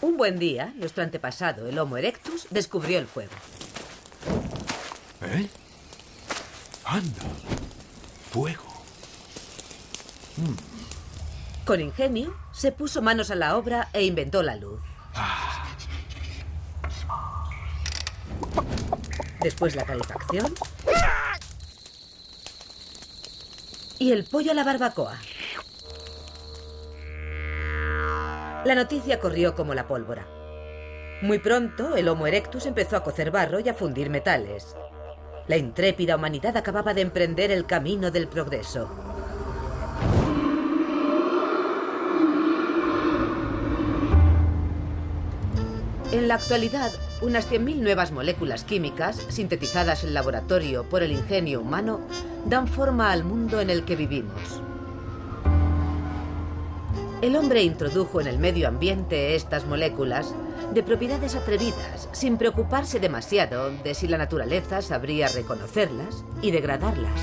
Un buen día, nuestro antepasado, el Homo erectus, descubrió el fuego. ¿Eh? ¡Anda! ¡Fuego! Con ingenio, se puso manos a la obra e inventó la luz. Después la calefacción. Y el pollo a la barbacoa. La noticia corrió como la pólvora. Muy pronto, el Homo erectus empezó a cocer barro y a fundir metales. La intrépida humanidad acababa de emprender el camino del progreso. En la actualidad, unas 100.000 nuevas moléculas químicas, sintetizadas en laboratorio por el ingenio humano, dan forma al mundo en el que vivimos. El hombre introdujo en el medio ambiente estas moléculas de propiedades atrevidas, sin preocuparse demasiado de si la naturaleza sabría reconocerlas y degradarlas.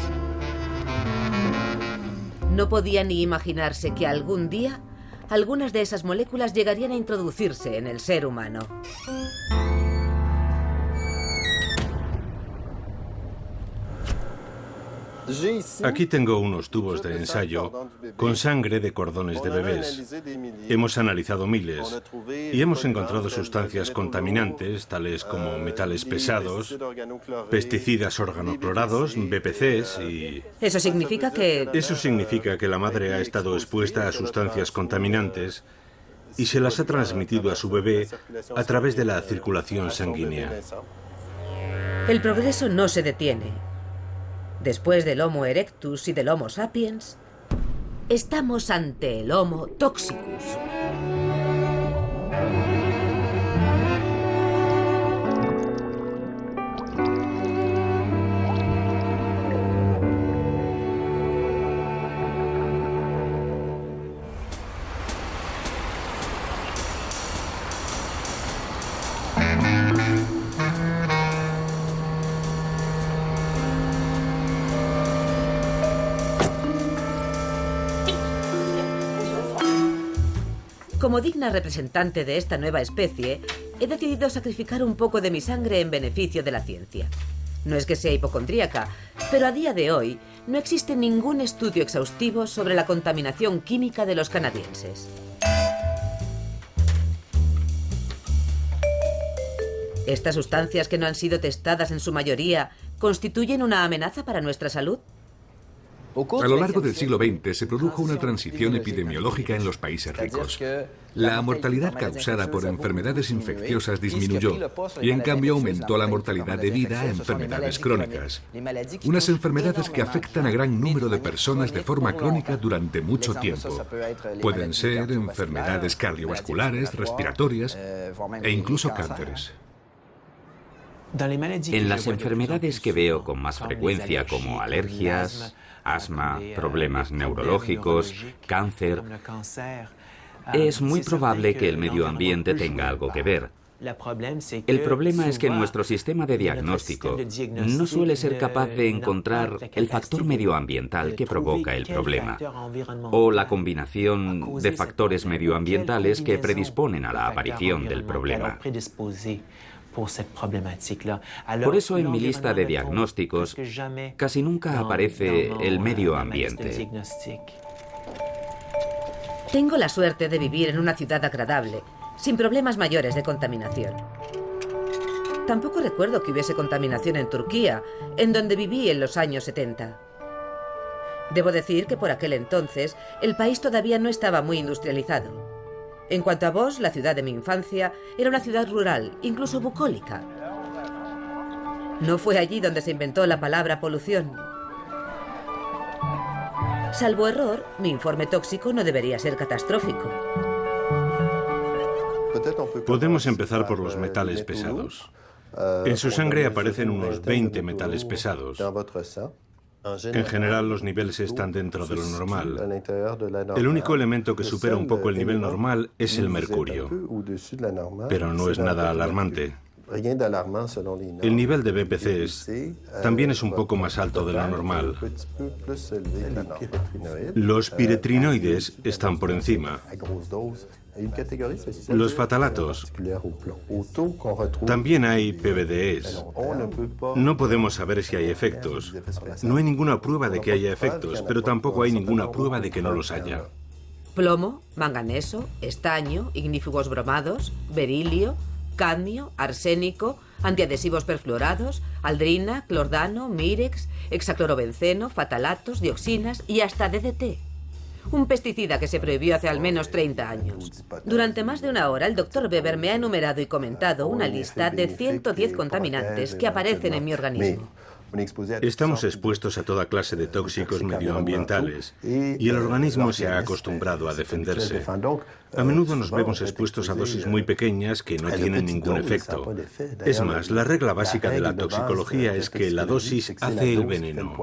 No podía ni imaginarse que algún día algunas de esas moléculas llegarían a introducirse en el ser humano. Aquí tengo unos tubos de ensayo con sangre de cordones de bebés. Hemos analizado miles y hemos encontrado sustancias contaminantes, tales como metales pesados, pesticidas organoclorados, BPCs y... Eso significa que... Eso significa que la madre ha estado expuesta a sustancias contaminantes y se las ha transmitido a su bebé a través de la circulación sanguínea. El progreso no se detiene. Después del Homo erectus y del Homo sapiens, estamos ante el Homo toxicus. Como digna representante de esta nueva especie, he decidido sacrificar un poco de mi sangre en beneficio de la ciencia. No es que sea hipocondríaca, pero a día de hoy no existe ningún estudio exhaustivo sobre la contaminación química de los canadienses. ¿Estas sustancias que no han sido testadas en su mayoría constituyen una amenaza para nuestra salud? A lo largo del siglo XX se produjo una transición epidemiológica en los países ricos. La mortalidad causada por enfermedades infecciosas disminuyó y en cambio aumentó la mortalidad debida a enfermedades crónicas. Unas enfermedades que afectan a gran número de personas de forma crónica durante mucho tiempo. Pueden ser enfermedades cardiovasculares, respiratorias e incluso cánceres. En las enfermedades que veo con más frecuencia, como alergias, asma, problemas neurológicos, cáncer, es muy probable que el medio ambiente tenga algo que ver. El problema es que nuestro sistema de diagnóstico no suele ser capaz de encontrar el factor medioambiental que provoca el problema, o la combinación de factores medioambientales que predisponen a la aparición del problema. Por eso en mi lista de diagnósticos casi nunca aparece el medio ambiente. Tengo la suerte de vivir en una ciudad agradable, sin problemas mayores de contaminación. Tampoco recuerdo que hubiese contaminación en Turquía, en donde viví en los años 70. Debo decir que por aquel entonces el país todavía no estaba muy industrializado. En cuanto a Voss, la ciudad de mi infancia, era una ciudad rural, incluso bucólica. No fue allí donde se inventó la palabra polución. Salvo error, mi informe tóxico no debería ser catastrófico. Podemos empezar por los metales pesados. En su sangre aparecen unos 20 metales pesados. En general, los niveles están dentro de lo normal. El único elemento que supera un poco el nivel normal es el mercurio. Pero no es nada alarmante. El nivel de BPCs también es un poco más alto de lo normal. Los piretrinoides están por encima. Los fatalatos. También hay PBDEs. No podemos saber si hay efectos. No hay ninguna prueba de que haya efectos, pero tampoco hay ninguna prueba de que no los haya. Plomo, manganeso, estaño, ignífugos bromados, berilio, cadmio, arsénico, antiadhesivos perfluorados, aldrina, clordano, mirex, hexaclorobenceno, fatalatos, dioxinas y hasta DDT. Un pesticida que se prohibió hace al menos 30 años. Durante más de una hora, el Dr. Weber me ha enumerado y comentado una lista de 110 contaminantes que aparecen en mi organismo. Estamos expuestos a toda clase de tóxicos medioambientales y el organismo se ha acostumbrado a defenderse. A menudo nos vemos expuestos a dosis muy pequeñas que no tienen ningún efecto. Es más, la regla básica de la toxicología es que la dosis hace el veneno.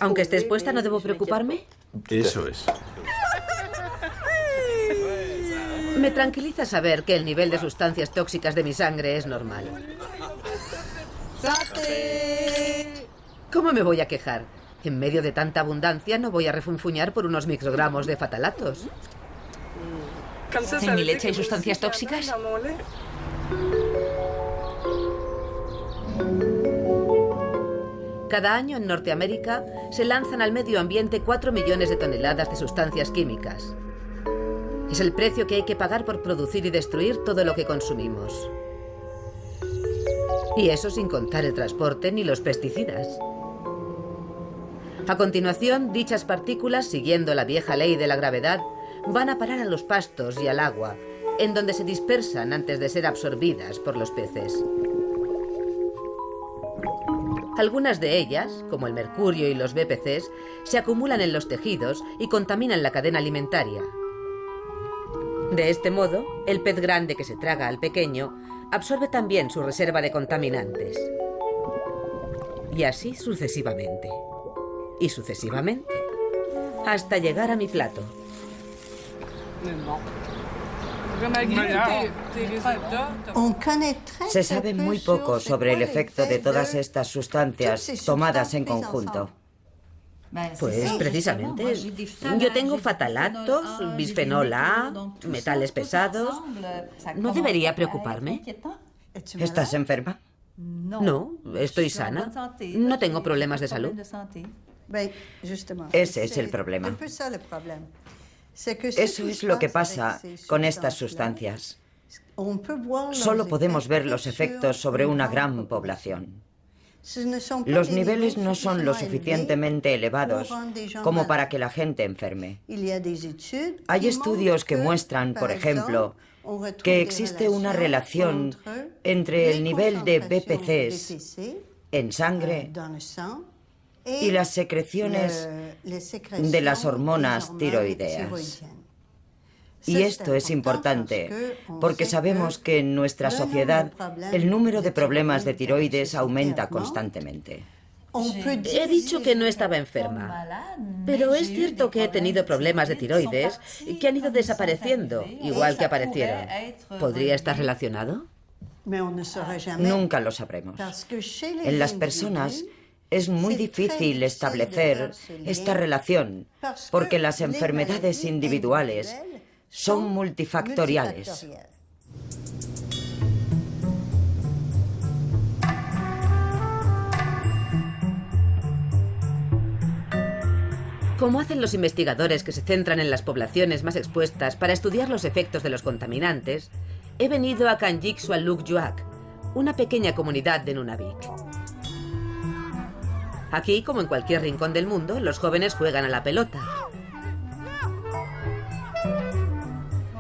Aunque esté expuesta, ¿no debo preocuparme? Eso es. Me tranquiliza saber que el nivel de sustancias tóxicas de mi sangre es normal. ¿Cómo me voy a quejar? En medio de tanta abundancia no voy a refunfuñar por unos microgramos de fatalatos. ¿En mi leche hay sustancias tóxicas? Cada año en Norteamérica se lanzan al medio ambiente 4 millones de toneladas de sustancias químicas. Es el precio que hay que pagar por producir y destruir todo lo que consumimos. Y eso sin contar el transporte ni los pesticidas. A continuación, dichas partículas, siguiendo la vieja ley de la gravedad, van a parar a los pastos y al agua, en donde se dispersan antes de ser absorbidas por los peces. Algunas de ellas, como el mercurio y los BPCs, se acumulan en los tejidos y contaminan la cadena alimentaria. De este modo, el pez grande que se traga al pequeño absorbe también su reserva de contaminantes. Y así sucesivamente. Y sucesivamente. Hasta llegar a mi plato. Se sabe muy poco sobre el efecto de todas estas sustancias tomadas en conjunto. Pues precisamente, yo tengo fatalatos, bisfenol A, metales pesados. ¿No debería preocuparme? ¿Estás enferma? No, estoy sana. No tengo problemas de salud. Ese es el problema. Eso es lo que pasa con estas sustancias. Solo podemos ver los efectos sobre una gran población. Los niveles no son lo suficientemente elevados como para que la gente enferme. Hay estudios que muestran, por ejemplo, que existe una relación entre el nivel de BPCs en sangre y las secreciones de las hormonas tiroideas. Y esto es importante porque sabemos que en nuestra sociedad el número de problemas de tiroides aumenta constantemente. He dicho que no estaba enferma, pero es cierto que he tenido problemas de tiroides que han ido desapareciendo, igual que aparecieron. ¿Podría estar relacionado? Nunca lo sabremos. En las personas es muy difícil establecer esta relación porque las enfermedades individuales son multifactoriales. Como hacen los investigadores que se centran en las poblaciones más expuestas para estudiar los efectos de los contaminantes, he venido a Kanjik-Sualuk-Yuak, una pequeña comunidad de Nunavik. Aquí, como en cualquier rincón del mundo, los jóvenes juegan a la pelota.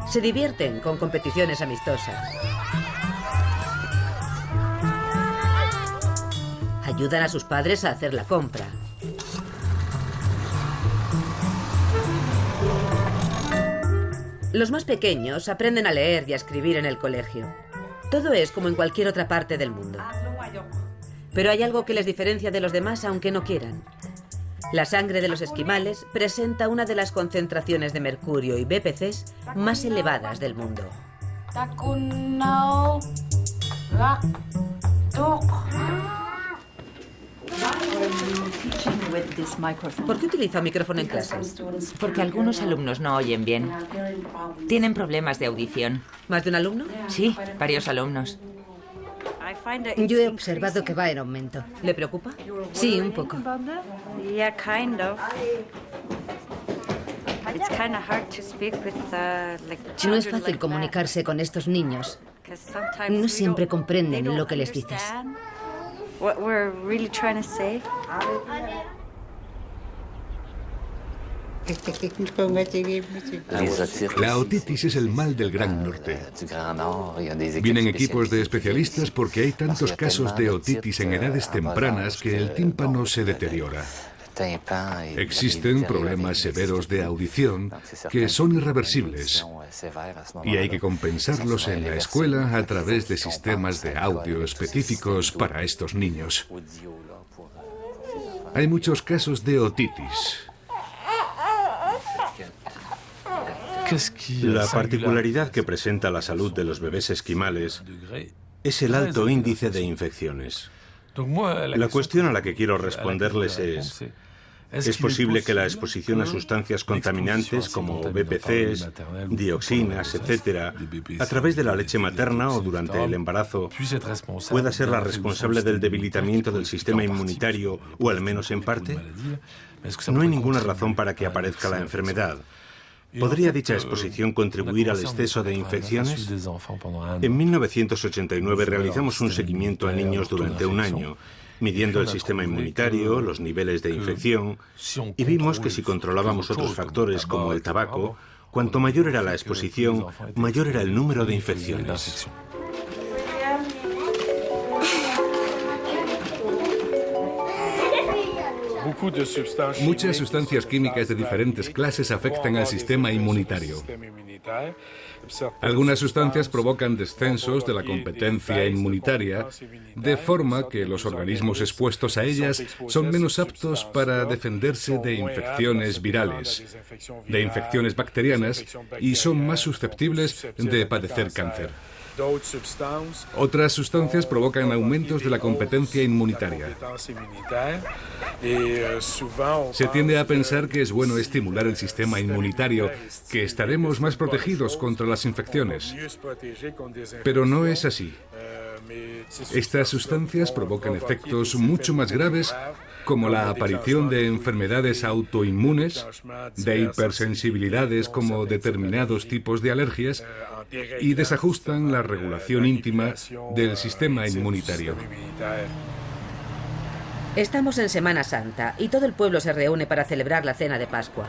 Se divierten con competiciones amistosas. Ayudan a sus padres a hacer la compra. Los más pequeños aprenden a leer y a escribir en el colegio. Todo es como en cualquier otra parte del mundo. Pero hay algo que les diferencia de los demás aunque no quieran. La sangre de los esquimales presenta una de las concentraciones de mercurio y BPCs más elevadas del mundo. ¿Por qué utiliza micrófono en clases? Porque algunos alumnos no oyen bien. Tienen problemas de audición. ¿Más de un alumno? Sí, varios alumnos. Yo he observado que va en aumento. ¿Le preocupa? Sí, un poco. No es fácil comunicarse con estos niños. No siempre comprenden lo que les dices. La otitis es el mal del Gran Norte. Vienen equipos de especialistas porque hay tantos casos de otitis en edades tempranas que el tímpano se deteriora. Existen problemas severos de audición que son irreversibles y hay que compensarlos en la escuela a través de sistemas de audio específicos para estos niños. Hay muchos casos de otitis. La particularidad que presenta la salud de los bebés esquimales es el alto índice de infecciones. La cuestión a la que quiero responderles ¿es posible que la exposición a sustancias contaminantes como BPCs, dioxinas, etc., a través de la leche materna o durante el embarazo, pueda ser la responsable del debilitamiento del sistema inmunitario, o al menos en parte? No hay ninguna razón para que aparezca la enfermedad. ¿Podría dicha exposición contribuir al exceso de infecciones? En 1989 realizamos un seguimiento a niños durante un año, midiendo el sistema inmunitario, los niveles de infección, y vimos que si controlábamos otros factores como el tabaco, cuanto mayor era la exposición, mayor era el número de infecciones. Muchas sustancias químicas de diferentes clases afectan al sistema inmunitario. Algunas sustancias provocan descensos de la competencia inmunitaria, de forma que los organismos expuestos a ellas son menos aptos para defenderse de infecciones virales, de infecciones bacterianas, y son más susceptibles de padecer cáncer. Otras sustancias provocan aumentos de la competencia inmunitaria. Se tiende a pensar que es bueno estimular el sistema inmunitario, que estaremos más protegidos contra las infecciones. Pero no es así. Estas sustancias provocan efectos mucho más graves, como la aparición de enfermedades autoinmunes, de hipersensibilidades como determinados tipos de alergias, y desajustan la regulación íntima del sistema inmunitario. Estamos en Semana Santa y todo el pueblo se reúne para celebrar la cena de Pascua.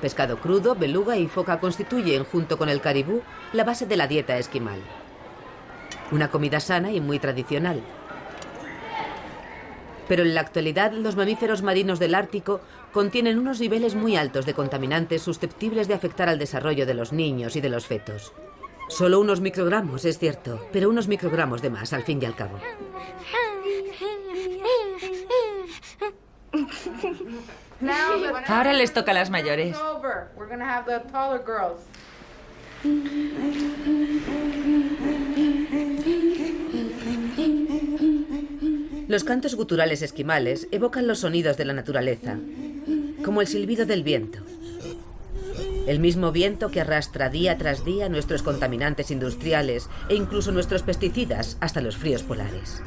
Pescado crudo, beluga y foca constituyen, junto con el caribú, la base de la dieta esquimal. Una comida sana y muy tradicional. Pero en la actualidad los mamíferos marinos del Ártico contienen unos niveles muy altos de contaminantes susceptibles de afectar al desarrollo de los niños y de los fetos. Solo unos microgramos, es cierto, pero unos microgramos de más, al fin y al cabo. Ahora les toca a las mayores. Los cantos guturales esquimales evocan los sonidos de la naturaleza, como el silbido del viento. El mismo viento que arrastra día tras día nuestros contaminantes industriales e incluso nuestros pesticidas hasta los fríos polares.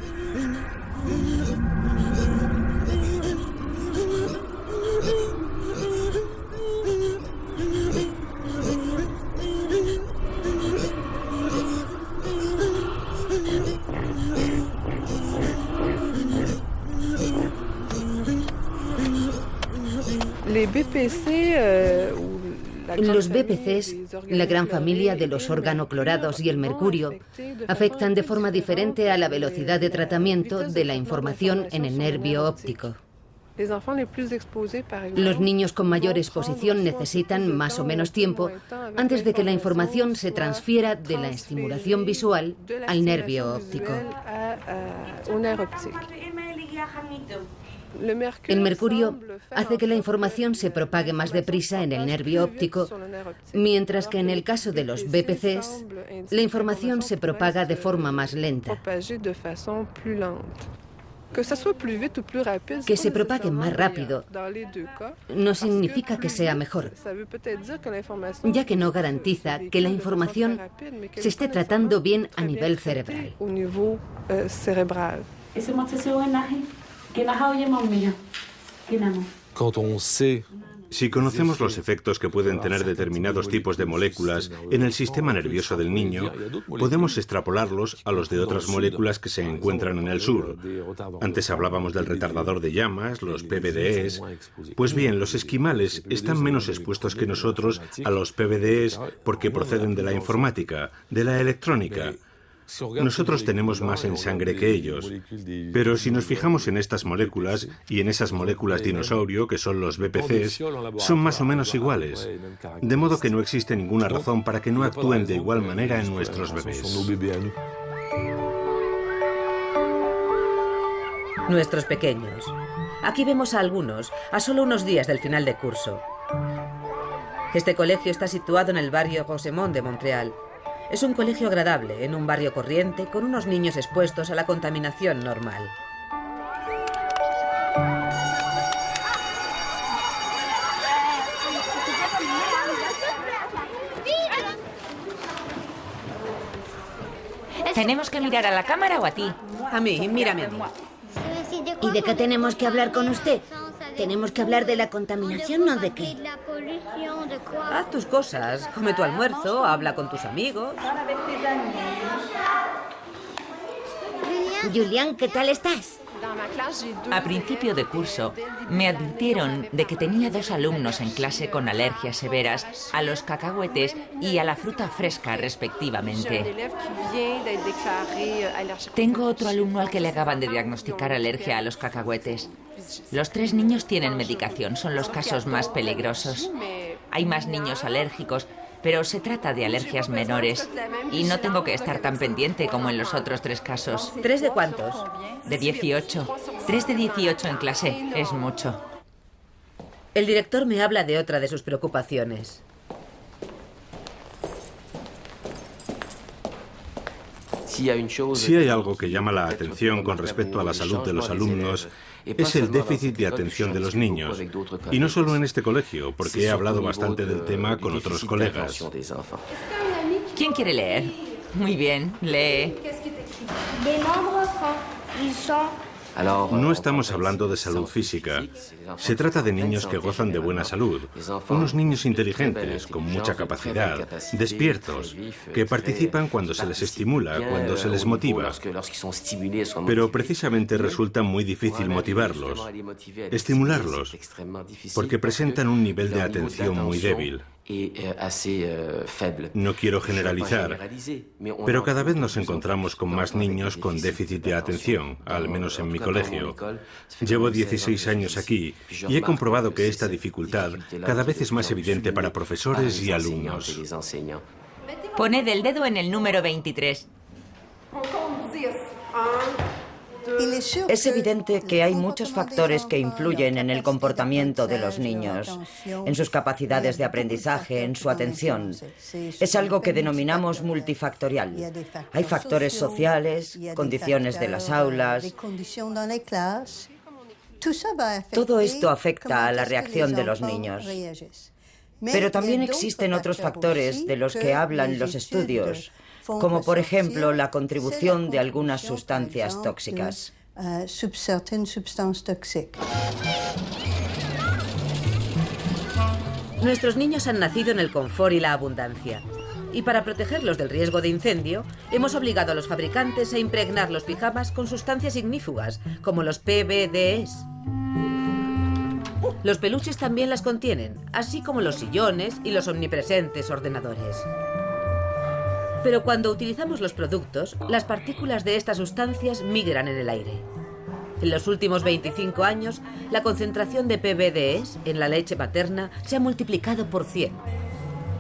Los BPCs, la gran familia de los organoclorados y el mercurio, afectan de forma diferente a la velocidad de tratamiento de la información en el nervio óptico. Los niños con mayor exposición necesitan más o menos tiempo antes de que la información se transfiera de la estimulación visual al nervio óptico. El mercurio hace que la información se propague más deprisa en el nervio óptico, mientras que en el caso de los BPCs, la información se propaga de forma más lenta. Que se propague más rápido no significa que sea mejor, ya que no garantiza que la información se esté tratando bien a nivel cerebral. Si conocemos los efectos que pueden tener determinados tipos de moléculas en el sistema nervioso del niño, podemos extrapolarlos a los de otras moléculas que se encuentran en el sur. Antes hablábamos del retardador de llamas, los PBDEs. Pues bien, los esquimales están menos expuestos que nosotros a los PBDEs porque proceden de la informática, de la electrónica. Nosotros tenemos más en sangre que ellos, pero si nos fijamos en estas moléculas y en esas moléculas dinosaurio, que son los BPCs, son más o menos iguales, de modo que no existe ninguna razón para que no actúen de igual manera en nuestros bebés. Nuestros pequeños. Aquí vemos a algunos, a solo unos días del final de curso. Este colegio está situado en el barrio Rosemont de Montreal. Es un colegio agradable, en un barrio corriente, con unos niños expuestos a la contaminación normal. ¿Tenemos que mirar a la cámara o a ti? A mí, mírame a mí. ¿Y de qué tenemos que hablar con usted? ¿Tenemos que hablar de la contaminación o de qué? Haz tus cosas, come tu almuerzo, habla con tus amigos. Julián, ¿qué tal estás? A principio de curso, me advirtieron de que tenía 2 alumnos en clase con alergias severas a los cacahuetes y a la fruta fresca, respectivamente. Tengo otro alumno al que le acaban de diagnosticar alergia a los cacahuetes. Los 3 niños tienen medicación, son los casos más peligrosos. Hay más niños alérgicos, pero se trata de alergias menores y no tengo que estar tan pendiente como en los otros 3 casos. ¿3 de cuántos? De 18. 3 de 18 en clase, es mucho. El director me habla de otra de sus preocupaciones. Si hay algo que llama la atención con respecto a la salud de los alumnos, es el déficit de atención de los niños. Y no solo en este colegio, porque he hablado bastante del tema con otros colegas. ¿Quién quiere leer? Muy bien, lee. No estamos hablando de salud física. Se trata de niños que gozan de buena salud. Unos niños inteligentes, con mucha capacidad, despiertos, que participan cuando se les estimula, cuando se les motiva. Pero precisamente resulta muy difícil motivarlos, estimularlos, porque presentan un nivel de atención muy débil. No quiero generalizar, pero cada vez nos encontramos con más niños con déficit de atención, al menos en mi colegio. Llevo 16 años aquí y he comprobado que esta dificultad cada vez es más evidente para profesores y alumnos. Poned el dedo en el número 23. Es evidente que hay muchos factores que influyen en el comportamiento de los niños, en sus capacidades de aprendizaje, en su atención. Es algo que denominamos multifactorial. Hay factores sociales, condiciones de las aulas. Todo esto afecta a la reacción de los niños. Pero también existen otros factores de los que hablan los estudios, como por ejemplo la contribución de algunas sustancias tóxicas. Nuestros niños han nacido en el confort y la abundancia. Y para protegerlos del riesgo de incendio, hemos obligado a los fabricantes a impregnar los pijamas con sustancias ignífugas, como los PBDEs. Los peluches también las contienen, así como los sillones y los omnipresentes ordenadores. Pero cuando utilizamos los productos, las partículas de estas sustancias migran en el aire. En los últimos 25 años, la concentración de PBDEs en la leche materna se ha multiplicado por 100.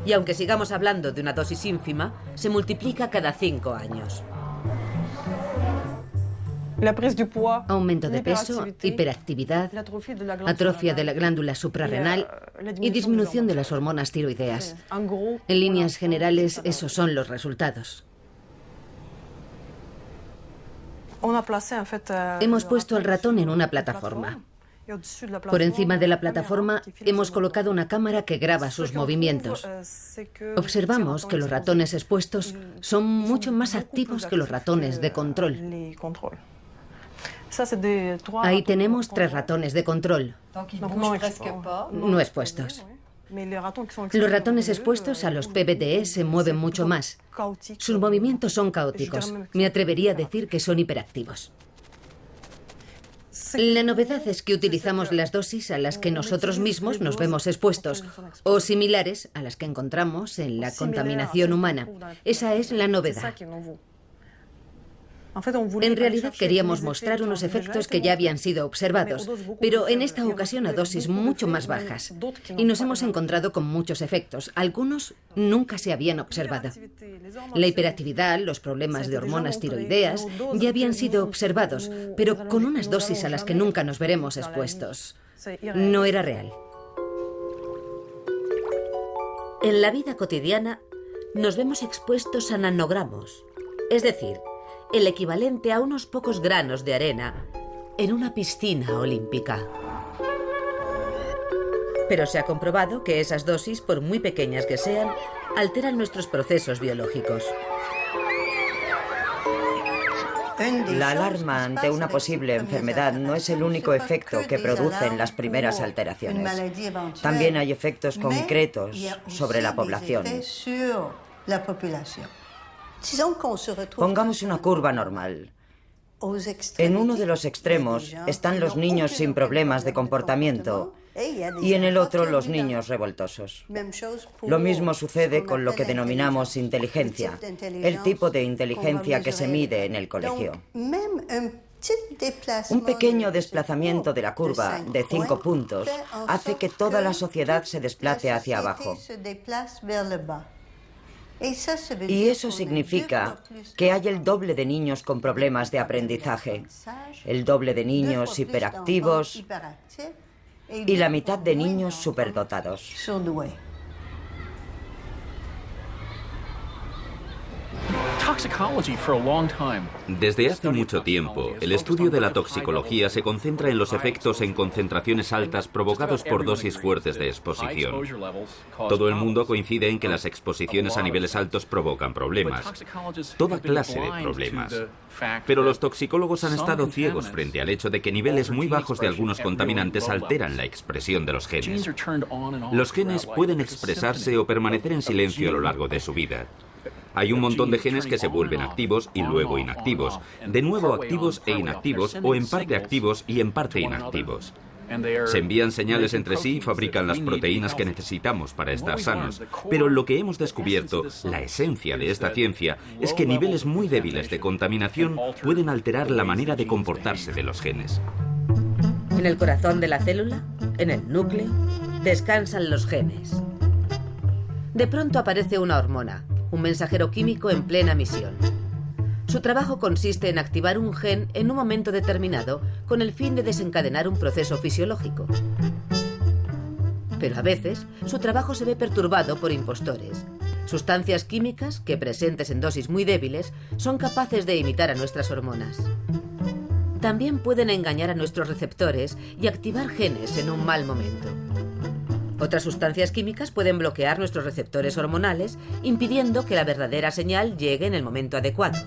Y aunque sigamos hablando de una dosis ínfima, se multiplica cada 5 años. aumento de peso, hiperactividad, atrofia de la glándula suprarrenal y disminución de las hormonas tiroideas. En líneas generales, esos son los resultados. Hemos puesto al ratón en una plataforma. Por encima de la plataforma hemos colocado una cámara que graba sus movimientos. Observamos que los ratones expuestos son mucho más activos que los ratones de control. Ahí tenemos 3 ratones de control, no expuestos. Los ratones expuestos a los PBDE se mueven mucho más. Sus movimientos son caóticos. Me atrevería a decir que son hiperactivos. La novedad es que utilizamos las dosis a las que nosotros mismos nos vemos expuestos, o similares a las que encontramos en la contaminación humana. Esa es la novedad. En realidad queríamos mostrar unos efectos que ya habían sido observados, pero en esta ocasión a dosis mucho más bajas. Y nos hemos encontrado con muchos efectos. Algunos nunca se habían observado. La hiperactividad, los problemas de hormonas tiroideas ya habían sido observados, pero con unas dosis a las que nunca nos veremos expuestos. No era real. En la vida cotidiana nos vemos expuestos a nanogramos, es decir, el equivalente a unos pocos granos de arena en una piscina olímpica. Pero se ha comprobado que esas dosis, por muy pequeñas que sean, alteran nuestros procesos biológicos. La alarma ante una posible enfermedad no es el único efecto que producen las primeras alteraciones. También hay efectos concretos sobre la población. Pongamos una curva normal. En uno de los extremos están los niños sin problemas de comportamiento y en el otro los niños revoltosos. Lo mismo sucede con lo que denominamos inteligencia, el tipo de inteligencia que se mide en el colegio. Un pequeño desplazamiento de la curva de 5 puntos hace que toda la sociedad se desplace hacia abajo. Y eso significa que hay el doble de niños con problemas de aprendizaje, el doble de niños hiperactivos y la mitad de niños superdotados. Desde hace mucho tiempo, el estudio de la toxicología se concentra en los efectos en concentraciones altas provocados por dosis fuertes de exposición. Todo el mundo coincide en que las exposiciones a niveles altos provocan problemas, toda clase de problemas. Pero los toxicólogos han estado ciegos frente al hecho de que niveles muy bajos de algunos contaminantes alteran la expresión de los genes. Los genes pueden expresarse o permanecer en silencio a lo largo de su vida. Hay un montón de genes que se vuelven activos y luego inactivos, de nuevo activos e inactivos o en parte activos y en parte inactivos. Se envían señales entre sí y fabrican las proteínas que necesitamos para estar sanos. Pero lo que hemos descubierto, la esencia de esta ciencia, es que niveles muy débiles de contaminación pueden alterar la manera de comportarse de los genes. En el corazón de la célula, en el núcleo, descansan los genes. De pronto aparece una hormona, un mensajero químico en plena misión. Su trabajo consiste en activar un gen en un momento determinado con el fin de desencadenar un proceso fisiológico. Pero a veces su trabajo se ve perturbado por impostores. Sustancias químicas que, presentes en dosis muy débiles, son capaces de imitar a nuestras hormonas. También pueden engañar a nuestros receptores y activar genes en un mal momento. Otras sustancias químicas pueden bloquear nuestros receptores hormonales, impidiendo que la verdadera señal llegue en el momento adecuado.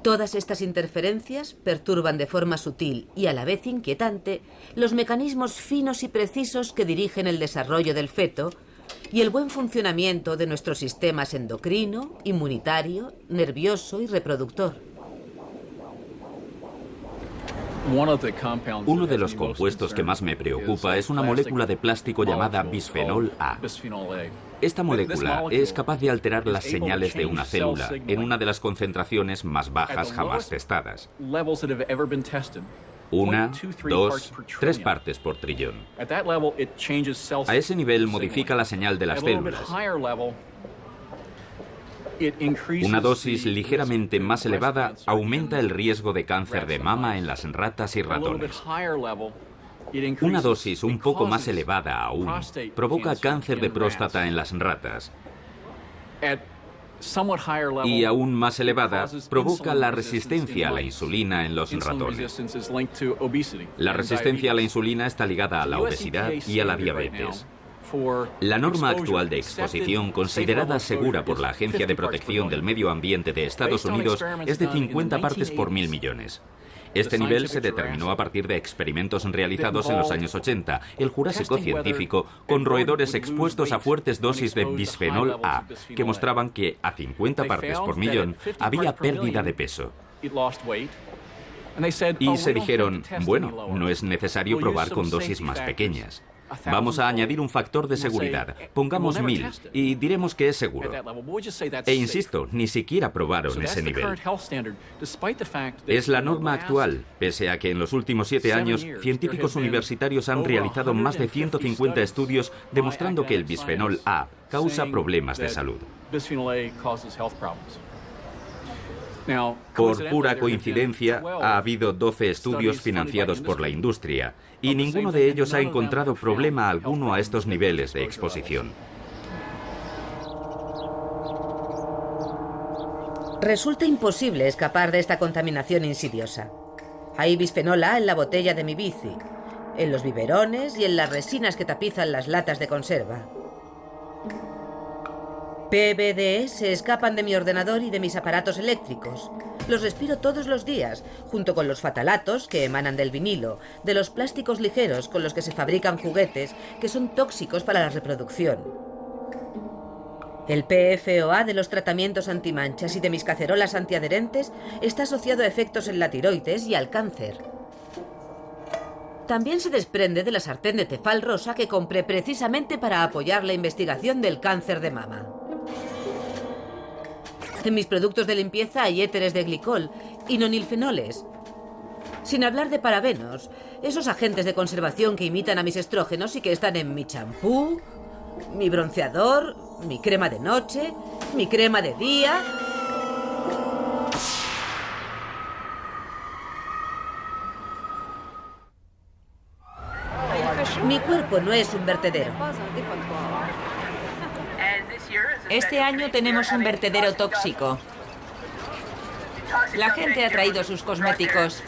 Todas estas interferencias perturban de forma sutil y a la vez inquietante los mecanismos finos y precisos que dirigen el desarrollo del feto y el buen funcionamiento de nuestros sistemas endocrino, inmunitario, nervioso y reproductor. Uno de los compuestos que más me preocupa es una molécula de plástico llamada bisfenol A. Esta molécula es capaz de alterar las señales de una célula en una de las concentraciones más bajas jamás testadas. 1, 2, 3 partes por trillón. A ese nivel modifica la señal de las células. Una dosis ligeramente más elevada aumenta el riesgo de cáncer de mama en las ratas y ratones. Una dosis un poco más elevada aún provoca cáncer de próstata en las ratas. Y aún más elevada provoca la resistencia a la insulina en los ratones. La resistencia a la insulina está ligada a la obesidad y a la diabetes. La norma actual de exposición, considerada segura por la Agencia de Protección del Medio Ambiente de Estados Unidos, es de 50 partes por 1000 millones. Este nivel se determinó a partir de experimentos realizados en los años 80, el Jurásico científico, con roedores expuestos a fuertes dosis de bisfenol A, que mostraban que a 50 partes por millón había pérdida de peso. Y se dijeron, bueno, no es necesario probar con dosis más pequeñas. Vamos a añadir un factor de seguridad. Pongamos 1000 y diremos que es seguro. E insisto, ni siquiera probaron ese nivel. Es la norma actual, pese a que en los últimos 7 años, científicos universitarios han realizado más de 150 estudios demostrando que el bisfenol A causa problemas de salud. Por pura coincidencia, ha habido 12 estudios financiados por la industria y ninguno de ellos ha encontrado problema alguno a estos niveles de exposición. Resulta imposible escapar de esta contaminación insidiosa. Hay bisfenol A en la botella de mi bici, en los biberones y en las resinas que tapizan las latas de conserva. PBDE se escapan de mi ordenador y de mis aparatos eléctricos. Los respiro todos los días, junto con los fatalatos que emanan del vinilo, de los plásticos ligeros con los que se fabrican juguetes que son tóxicos para la reproducción. El PFOA de los tratamientos antimanchas y de mis cacerolas antiadherentes está asociado a efectos en la tiroides y al cáncer. También se desprende de la sartén de Tefal rosa que compré precisamente para apoyar la investigación del cáncer de mama. En mis productos de limpieza hay éteres de glicol y nonilfenoles. Sin hablar de parabenos, esos agentes de conservación que imitan a mis estrógenos y que están en mi champú, mi bronceador, mi crema de noche, mi crema de día. Mi cuerpo no es un vertedero. Este año tenemos un vertedero tóxico. La gente ha traído sus cosméticos.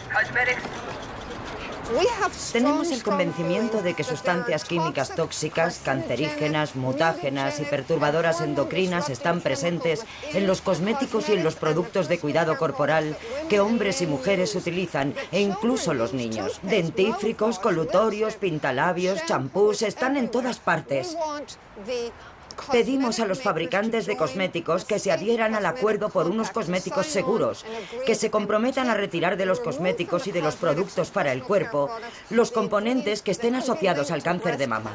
Tenemos el convencimiento de que sustancias químicas tóxicas, cancerígenas, mutágenas y perturbadoras endocrinas están presentes en los cosméticos y en los productos de cuidado corporal que hombres y mujeres utilizan, e incluso los niños. Dentífricos, colutorios, pintalabios, champús, están en todas partes. Pedimos a los fabricantes de cosméticos que se adhieran al acuerdo por unos cosméticos seguros, que se comprometan a retirar de los cosméticos y de los productos para el cuerpo los componentes que estén asociados al cáncer de mama.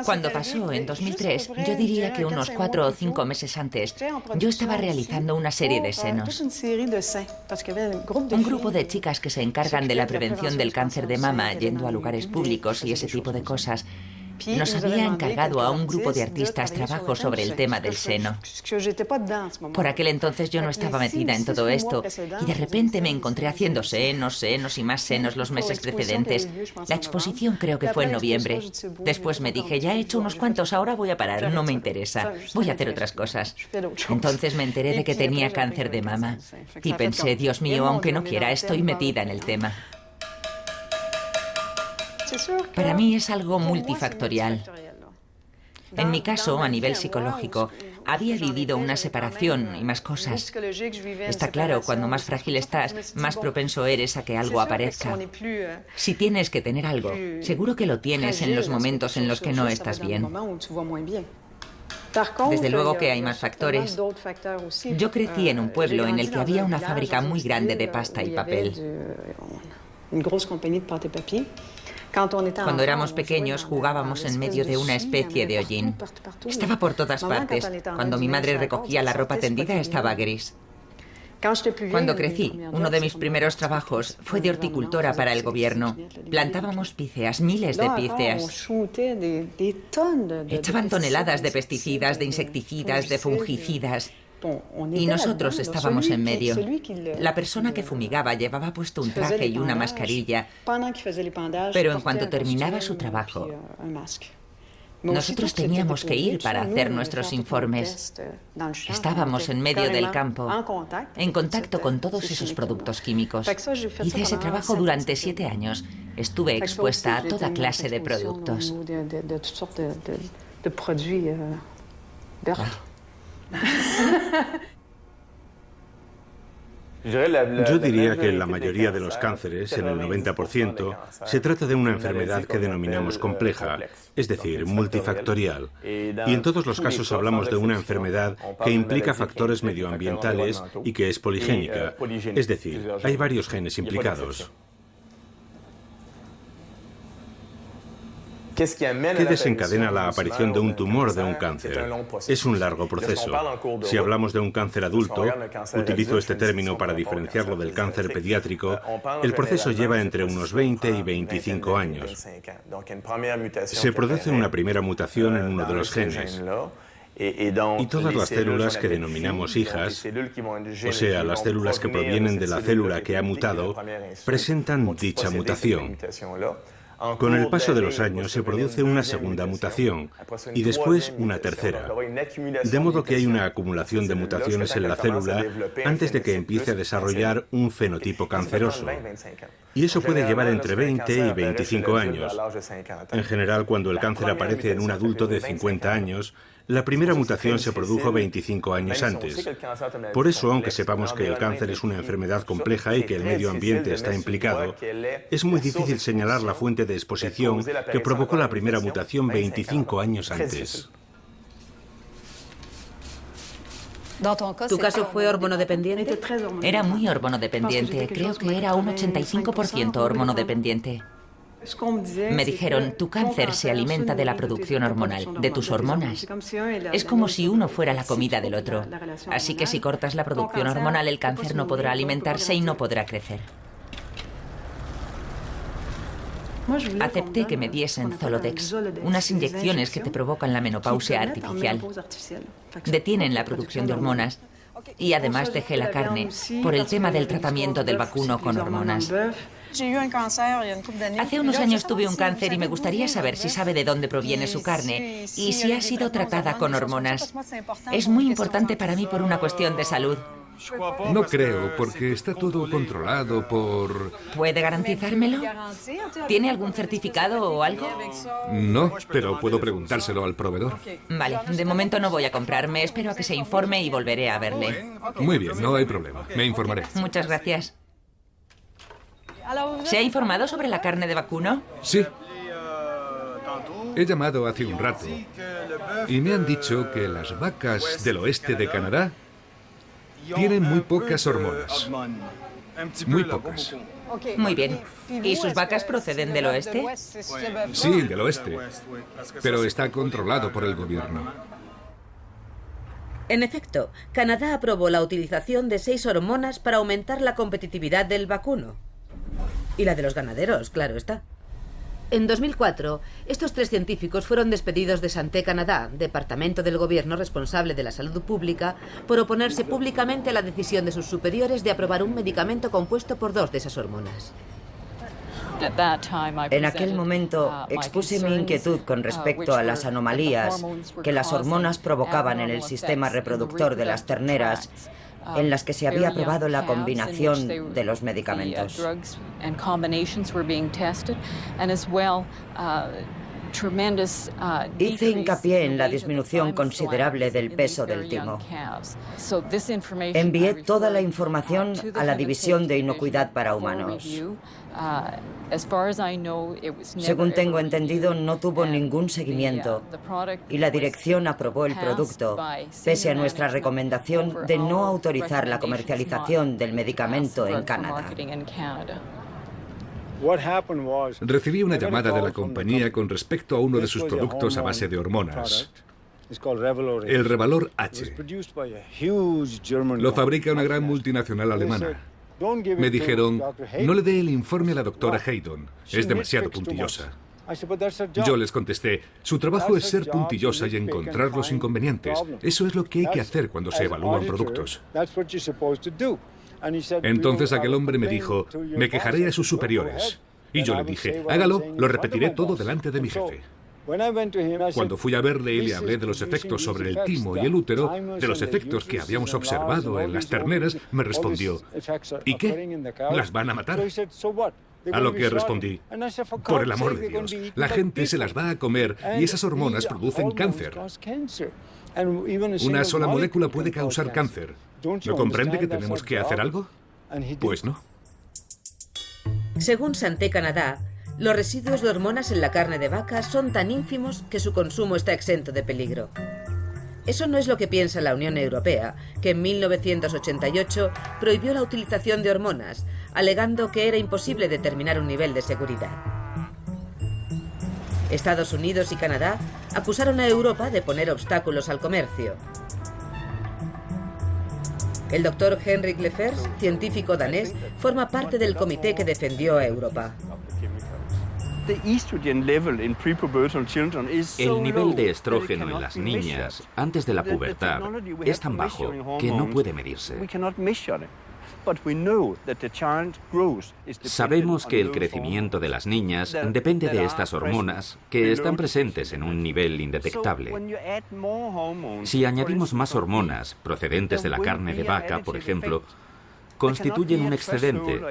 Cuando pasó en 2003, yo diría que unos 4 o 5 meses antes, yo estaba realizando una serie de senos. Un grupo de chicas que se encargan de la prevención del cáncer de mama yendo a lugares públicos y ese tipo de cosas, nos había encargado a un grupo de artistas trabajo sobre el tema del seno. Por aquel entonces yo no estaba metida en todo esto y de repente me encontré haciendo senos y más senos los meses precedentes. La exposición creo que fue en noviembre. Después me dije, ya he hecho unos cuantos, ahora voy a parar, no me interesa, voy a hacer otras cosas. Entonces me enteré de que tenía cáncer de mama y pensé, Dios mío, aunque no quiera, estoy metida en el tema. Para mí es algo multifactorial. En mi caso, a nivel psicológico, había vivido una separación y más cosas. Está claro, cuando más frágil estás, más propenso eres a que algo aparezca. Si tienes que tener algo, seguro que lo tienes en los momentos en los que no estás bien. Desde luego que hay más factores. Yo crecí en un pueblo en el que había una fábrica muy grande de pasta y papel. Cuando éramos pequeños jugábamos en medio de una especie de hollín. Estaba por todas partes. Cuando mi madre recogía la ropa tendida estaba gris. Cuando crecí, uno de mis primeros trabajos fue de horticultora para el gobierno. Plantábamos píceas, miles de píceas. Echaban toneladas de pesticidas, de insecticidas, de fungicidas. Y nosotros estábamos en medio. La persona que fumigaba llevaba puesto un traje y una mascarilla, pero en cuanto terminaba su trabajo, nosotros teníamos que ir para hacer nuestros informes. Estábamos en medio del campo, en contacto con todos esos productos químicos. Hice ese trabajo durante 7 años. Estuve expuesta a toda clase de productos. Yo diría que en la mayoría de los cánceres, en el 90%, se trata de una enfermedad que denominamos compleja, es decir, multifactorial. Y en todos los casos hablamos de una enfermedad que implica factores medioambientales y que es poligénica, es decir, hay varios genes implicados. ¿Qué desencadena la aparición de un tumor o de un cáncer? Es un largo proceso. Si hablamos de un cáncer adulto, utilizo este término para diferenciarlo del cáncer pediátrico, el proceso lleva entre unos 20 y 25 años. Se produce una primera mutación en uno de los genes. Y todas las células que denominamos hijas, o sea, las células que provienen de la célula que ha mutado, presentan dicha mutación. Con el paso de los años se produce una segunda mutación y después una tercera. De modo que hay una acumulación de mutaciones en la célula antes de que empiece a desarrollar un fenotipo canceroso. Y eso puede llevar entre 20 y 25 años. En general, cuando el cáncer aparece en un adulto de 50 años, la primera mutación se produjo 25 años antes. Por eso, aunque sepamos que el cáncer es una enfermedad compleja y que el medio ambiente está implicado, es muy difícil señalar la fuente de exposición que provocó la primera mutación 25 años antes. ¿Tu caso fue hormonodependiente? Era muy hormonodependiente. Creo que era un 85% hormonodependiente. Me dijeron, tu cáncer se alimenta de la producción hormonal, de tus hormonas. Es como si uno fuera la comida del otro. Así que si cortas la producción hormonal, el cáncer no podrá alimentarse y no podrá crecer. Acepté que me diesen Zolodex, unas inyecciones que te provocan la menopausia artificial. Detienen la producción de hormonas. Y además dejé la carne por el tema del tratamiento del vacuno con hormonas. Hace unos años tuve un cáncer y me gustaría saber si sabe de dónde proviene su carne y si ha sido tratada con hormonas. Es muy importante para mí por una cuestión de salud. No creo, porque está todo controlado por... ¿Puede garantizármelo? ¿Tiene algún certificado o algo? No, pero puedo preguntárselo al proveedor. Vale, de momento no voy a comprarme. Espero a que se informe y volveré a verle. Muy bien, no hay problema. Me informaré. Muchas gracias. ¿Se ha informado sobre la carne de vacuno? Sí. He llamado hace un rato y me han dicho que las vacas del oeste de Canadá tienen muy pocas hormonas. Muy pocas. Muy bien. ¿Y sus vacas proceden del oeste? Sí, del oeste. Pero está controlado por el gobierno. En efecto, Canadá aprobó la utilización de 6 hormonas para aumentar la competitividad del vacuno. Y la de los ganaderos, claro está. En 2004, estos 3 científicos fueron despedidos de Santé Canadá, departamento del gobierno responsable de la salud pública, por oponerse públicamente a la decisión de sus superiores de aprobar un medicamento compuesto por 2 de esas hormonas. En aquel momento expuse mi inquietud con respecto a las anomalías que las hormonas provocaban en el sistema reproductor de las terneras, en las que se había probado la combinación de los medicamentos. Hice hincapié en la disminución considerable del peso del timo. Envié toda la información a la División de Inocuidad para Humanos. Según tengo entendido, no tuvo ningún seguimiento y la dirección aprobó el producto, pese a nuestra recomendación de no autorizar la comercialización del medicamento en Canadá. Recibí una llamada de la compañía con respecto a uno de sus productos a base de hormonas, el Revalor H. Lo fabrica una gran multinacional alemana. Me dijeron, no le dé el informe a la doctora Haydon, es demasiado puntillosa. Yo les contesté, su trabajo es ser puntillosa y encontrar los inconvenientes. Eso es lo que hay que hacer cuando se evalúan productos. Entonces aquel hombre me dijo, me quejaré a sus superiores. Y yo le dije, hágalo, lo repetiré todo delante de mi jefe. Cuando fui a verle y le hablé de los efectos sobre el timo y el útero, de los efectos que habíamos observado en las terneras, me respondió, ¿y qué? ¿Las van a matar? A lo que respondí, por el amor de Dios, la gente se las da a comer y esas hormonas producen cáncer. Una sola molécula puede causar cáncer. ¿No comprende que tenemos que hacer algo? Pues no. Según Santé Canadá, los residuos de hormonas en la carne de vaca son tan ínfimos que su consumo está exento de peligro. Eso no es lo que piensa la Unión Europea, que en 1988 prohibió la utilización de hormonas, alegando que era imposible determinar un nivel de seguridad. Estados Unidos y Canadá acusaron a Europa de poner obstáculos al comercio. El doctor Henrik Lefers, científico danés, forma parte del comité que defendió a Europa. El nivel de estrógeno en las niñas antes de la pubertad es tan bajo que no puede medirse. Sabemos que el crecimiento de las niñas depende de estas hormonas que están presentes en un nivel indetectable. Si añadimos más hormonas procedentes de la carne de vaca, por ejemplo, constituyen un excedente.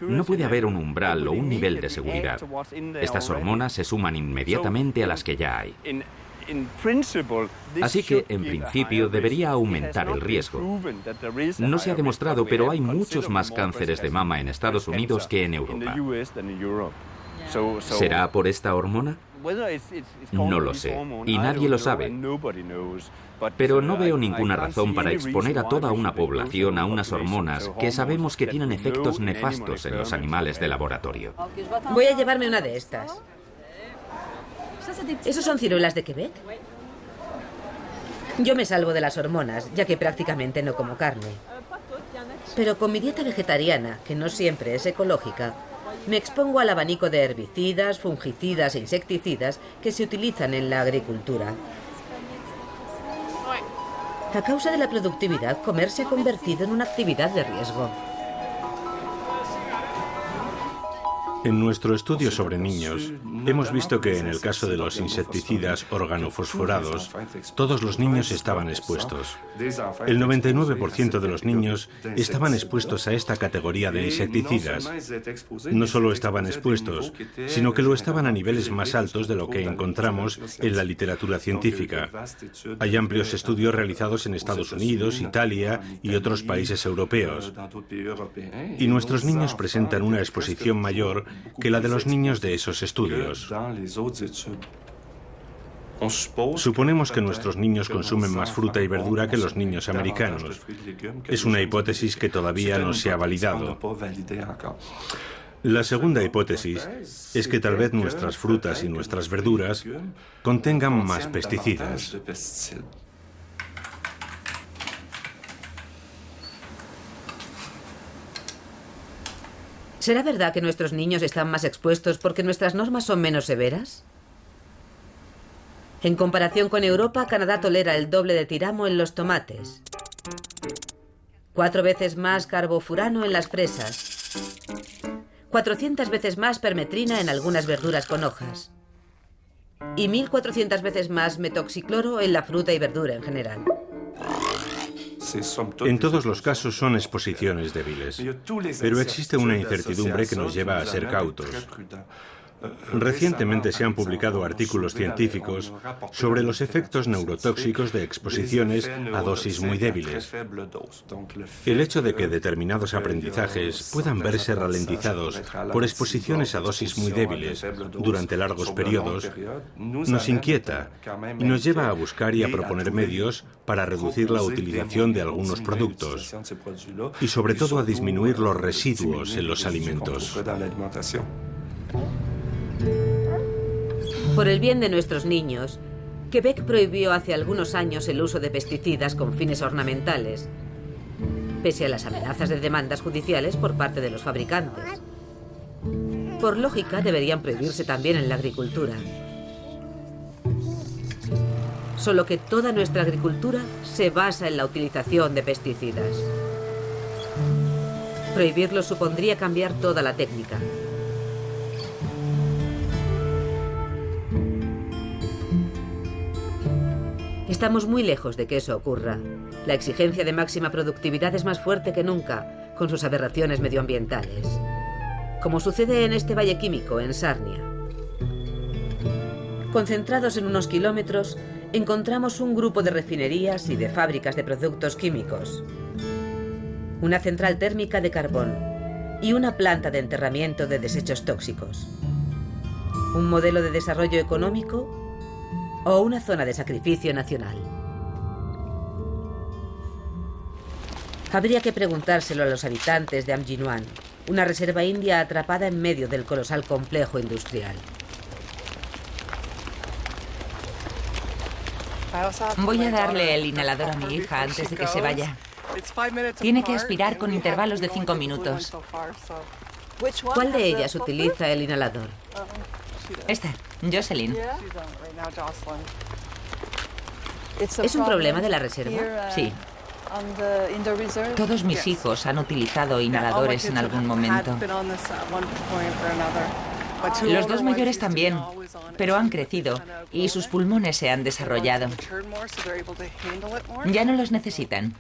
No puede haber un umbral o un nivel de seguridad. Estas hormonas se suman inmediatamente a las que ya hay. Así que, en principio, debería aumentar el riesgo. No se ha demostrado, pero hay muchos más cánceres de mama en Estados Unidos que en Europa. ¿Será por esta hormona? No lo sé, y nadie lo sabe. Pero no veo ninguna razón para exponer a toda una población a unas hormonas que sabemos que tienen efectos nefastos en los animales de laboratorio. Voy a llevarme una de estas. ¿Esos son ciruelas de Quebec? Yo me salvo de las hormonas, ya que prácticamente no como carne. Pero con mi dieta vegetariana, que no siempre es ecológica, me expongo al abanico de herbicidas, fungicidas e insecticidas que se utilizan en la agricultura. A causa de la productividad, comer se ha convertido en una actividad de riesgo. En nuestro estudio sobre niños, hemos visto que en el caso de los insecticidas organofosforados, todos los niños estaban expuestos. El 99% de los niños estaban expuestos a esta categoría de insecticidas. No solo estaban expuestos, sino que lo estaban a niveles más altos de lo que encontramos en la literatura científica. Hay amplios estudios realizados en Estados Unidos, Italia y otros países europeos. Y nuestros niños presentan una exposición mayor que la de los niños de esos estudios. Suponemos que nuestros niños consumen más fruta y verdura que los niños americanos. Es una hipótesis que todavía no se ha validado. La segunda hipótesis es que tal vez nuestras frutas y nuestras verduras contengan más pesticidas. ¿Será verdad que nuestros niños están más expuestos porque nuestras normas son menos severas? En comparación con Europa, Canadá tolera el doble de tiramo en los tomates, 4 veces más carbofurano en las fresas, 400 veces más permetrina en algunas verduras con hojas y 1400 veces más metoxicloro en la fruta y verdura en general. En todos los casos son exposiciones débiles, pero existe una incertidumbre que nos lleva a ser cautos. Recientemente se han publicado artículos científicos sobre los efectos neurotóxicos de exposiciones a dosis muy débiles. El hecho de que determinados aprendizajes puedan verse ralentizados por exposiciones a dosis muy débiles durante largos periodos nos inquieta y nos lleva a buscar y a proponer medios para reducir la utilización de algunos productos y sobre todo a disminuir los residuos en los alimentos. Por el bien de nuestros niños, Quebec prohibió hace algunos años el uso de pesticidas con fines ornamentales, pese a las amenazas de demandas judiciales por parte de los fabricantes. Por lógica, deberían prohibirse también en la agricultura. Solo que toda nuestra agricultura se basa en la utilización de pesticidas. Prohibirlos supondría cambiar toda la técnica. Estamos muy lejos de que eso ocurra. La exigencia de máxima productividad es más fuerte que nunca, con sus aberraciones medioambientales. Como sucede en este valle químico, en Sarnia. Concentrados en unos kilómetros, encontramos un grupo de refinerías y de fábricas de productos químicos, una central térmica de carbón y una planta de enterramiento de desechos tóxicos. ¿Un modelo de desarrollo económico o una zona de sacrificio nacional? Habría que preguntárselo a los habitantes de Amjinoan, una reserva india atrapada en medio del colosal complejo industrial. Voy a darle el inhalador a mi hija antes de que se vaya. Tiene que aspirar con intervalos de 5 minutos. ¿Cuál de ellas utiliza el inhalador? Esta, Jocelyn. ¿Es un problema de la reserva? Sí. Todos mis hijos han utilizado inhaladores en algún momento. Los dos mayores también, pero han crecido y sus pulmones se han desarrollado. Ya no los necesitan.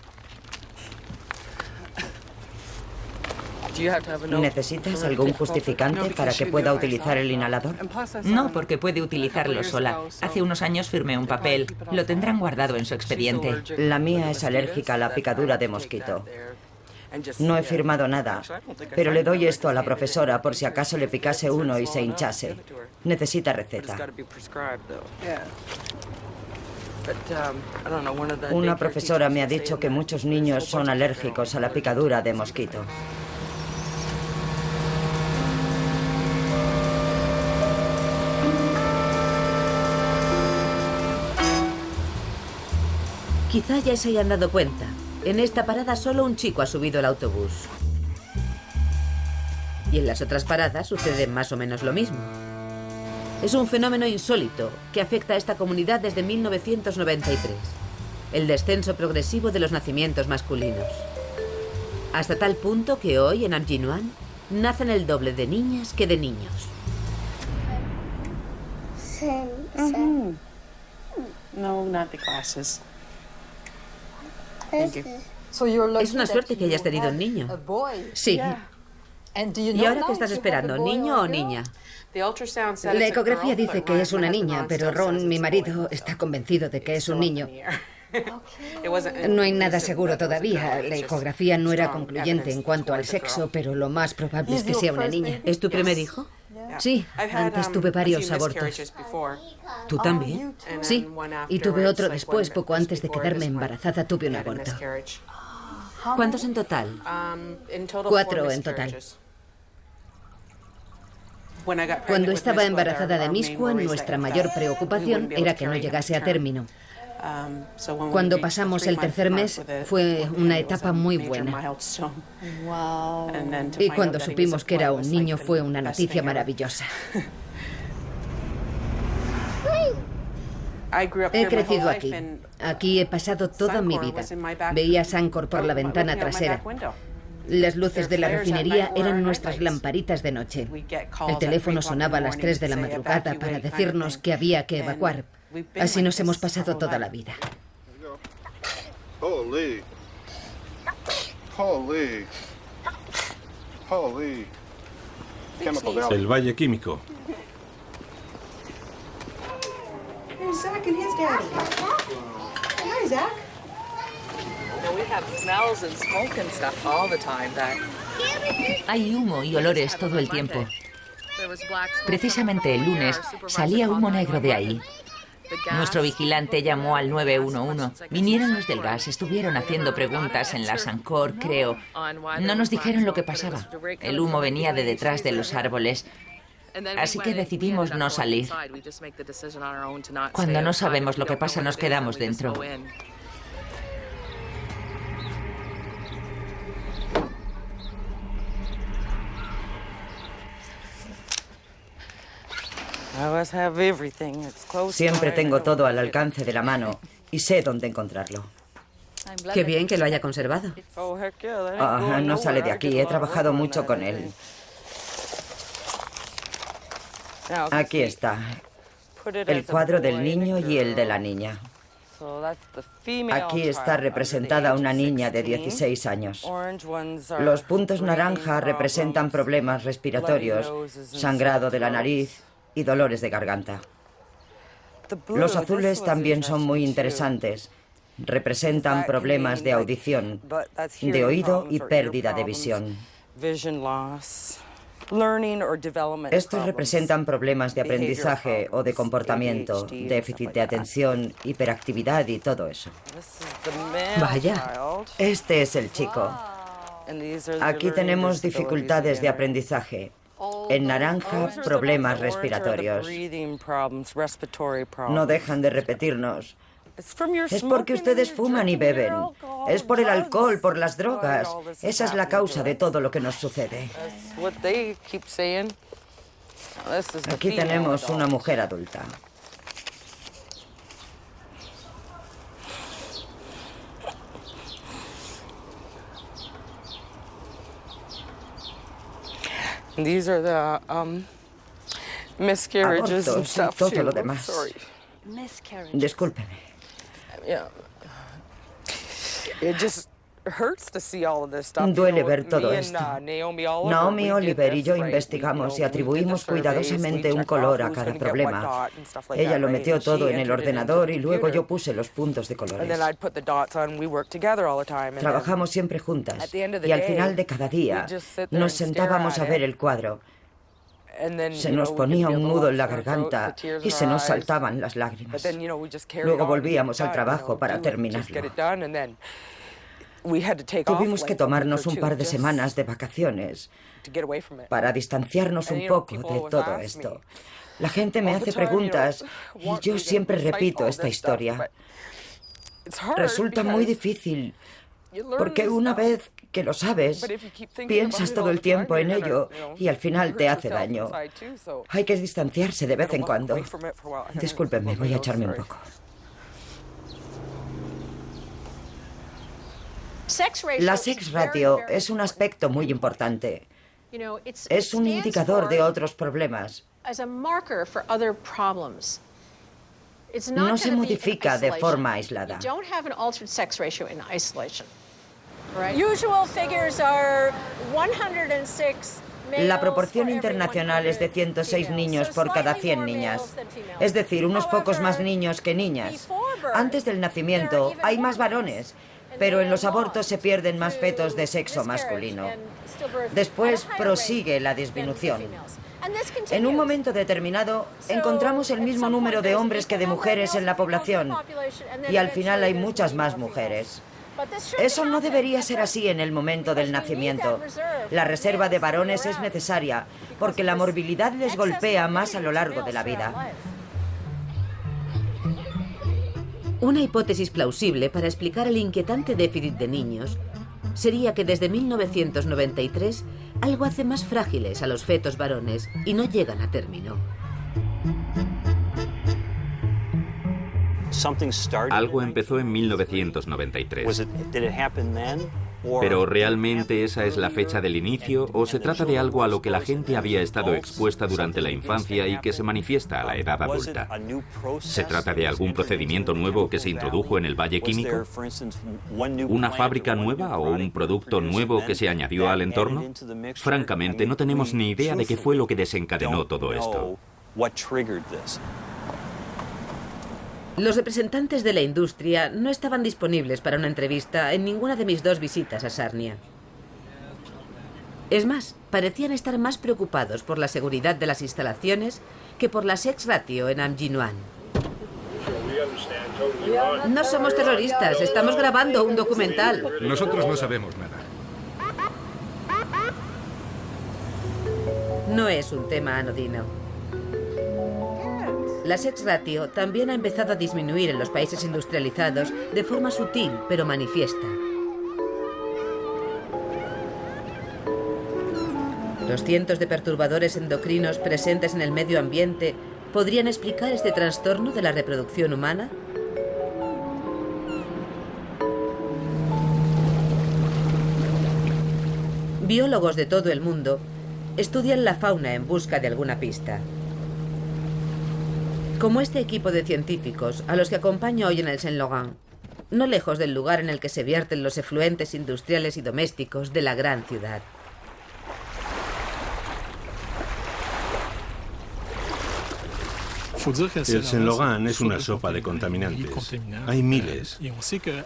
¿Necesitas algún justificante para que pueda utilizar el inhalador? No, porque puede utilizarlo sola. Hace unos años firmé un papel. Lo tendrán guardado en su expediente. La mía es alérgica a la picadura de mosquito. No he firmado nada, pero le doy esto a la profesora por si acaso le picase uno y se hinchase. Necesita receta. Una profesora me ha dicho que muchos niños son alérgicos a la picadura de mosquito. Quizá ya se hayan dado cuenta. En esta parada solo un chico ha subido al autobús. Y en las otras paradas sucede más o menos lo mismo. Es un fenómeno insólito que afecta a esta comunidad desde 1993. El descenso progresivo de los nacimientos masculinos. Hasta tal punto que hoy en Amjinoan nacen el doble de niñas que de niños. No, not the glasses. Es una suerte que hayas tenido un niño. Sí. ¿Y ahora qué estás esperando, niño o niña? La ecografía dice que es una niña, pero Ron, mi marido, está convencido de que es un niño. No hay nada seguro todavía. La ecografía no era concluyente en cuanto al sexo, pero lo más probable es que sea una niña. ¿Es tu primer hijo? Sí, antes tuve varios abortos. ¿Tú también? Sí, y tuve otro después, poco antes de quedarme embarazada, tuve un aborto. ¿Cuántos en total? 4 en total. Cuando estaba embarazada de Miscuan, nuestra mayor preocupación era que no llegase a término. Cuando pasamos el tercer mes, fue una etapa muy buena. Y cuando supimos que era un niño, fue una noticia maravillosa. He crecido aquí. Aquí he pasado toda mi vida. Veía Sancor por la ventana trasera. Las luces de la refinería eran nuestras lamparitas de noche. El teléfono sonaba a las 3 de la madrugada para decirnos que había que evacuar. Así nos hemos pasado toda la vida. El valle químico. Zach and his daddy. Hi, Zach. We have smells and smoke and stuff all the time. Hay humo y olores todo el tiempo. Precisamente el lunes salía humo negro de ahí. Nuestro vigilante llamó al 911. Vinieron los del gas, estuvieron haciendo preguntas en la Sancor, creo. No nos dijeron lo que pasaba. El humo venía de detrás de los árboles. Así que decidimos no salir. Cuando no sabemos lo que pasa, nos quedamos dentro. Siempre tengo todo al alcance de la mano y sé dónde encontrarlo. Qué bien que lo haya conservado. No sale de aquí, he trabajado mucho con él. Aquí está, el cuadro del niño y el de la niña. Aquí está representada una niña de 16 años. Los puntos naranja representan problemas respiratorios, sangrado de la nariz y dolores de garganta. Los azules también son muy interesantes. Representan problemas de audición, de oído y pérdida de visión. Estos representan problemas de aprendizaje o de comportamiento, déficit de atención, hiperactividad y todo eso. Vaya. Este es el chico. Aquí tenemos dificultades de aprendizaje. En naranja, problemas respiratorios. No dejan de repetirnos. Es porque ustedes fuman y beben. Es por el alcohol, por las drogas. Esa es la causa de todo lo que nos sucede. Aquí tenemos una mujer adulta. Abortos y todo lo demás. Discúlpeme. Duele ver todo esto. Naomi Oliver y yo investigamos y atribuimos cuidadosamente un color a cada problema. Ella lo metió todo en el ordenador y luego yo puse los puntos de colores. Trabajamos siempre juntas y al final de cada día nos sentábamos a ver el cuadro. Se nos ponía un nudo en la garganta y se nos saltaban las lágrimas. Luego volvíamos al trabajo para terminarlo. Tuvimos que tomarnos un par de semanas de vacaciones para distanciarnos un poco de todo esto. La gente me hace preguntas y yo siempre repito esta historia. Resulta muy difícil porque una vez que lo sabes, piensas todo el tiempo en ello y al final te hace daño. Hay que distanciarse de vez en cuando. Discúlpenme, voy a echarme un poco. La sex ratio es un aspecto muy importante. Es un indicador de otros problemas. No se modifica de forma aislada. La proporción internacional es de 106 niños por cada 100 niñas. Es decir, unos pocos más niños que niñas. Antes del nacimiento hay más varones, pero en los abortos se pierden más fetos de sexo masculino. Después prosigue la disminución. En un momento determinado, encontramos el mismo número de hombres que de mujeres en la población, y al final hay muchas más mujeres. Eso no debería ser así en el momento del nacimiento. La reserva de varones es necesaria, porque la morbilidad les golpea más a lo largo de la vida. Una hipótesis plausible para explicar el inquietante déficit de niños sería que desde 1993 algo hace más frágiles a los fetos varones y no llegan a término. Algo empezó en 1993. ¿Pero realmente esa es la fecha del inicio o se trata de algo a lo que la gente había estado expuesta durante la infancia y que se manifiesta a la edad adulta? ¿Se trata de algún procedimiento nuevo que se introdujo en el valle químico? ¿Una fábrica nueva o un producto nuevo que se añadió al entorno? Francamente, no tenemos ni idea de qué fue lo que desencadenó todo esto. Los representantes de la industria no estaban disponibles para una entrevista en ninguna de mis 2 visitas a Sarnia. Es más, parecían estar más preocupados por la seguridad de las instalaciones que por la sex ratio en Amjinuan. No somos terroristas, estamos grabando un documental. Nosotros no sabemos nada. No es un tema anodino. La sex ratio también ha empezado a disminuir en los países industrializados de forma sutil pero manifiesta. Los cientos de perturbadores endocrinos presentes en el medio ambiente podrían explicar este trastorno de la reproducción humana. Biólogos de todo el mundo estudian la fauna en busca de alguna pista. Como este equipo de científicos a los que acompaño hoy en el Saint-Laurent, no lejos del lugar en el que se vierten los efluentes industriales y domésticos de la gran ciudad. El Saint-Laurent es una sopa de contaminantes. Hay miles.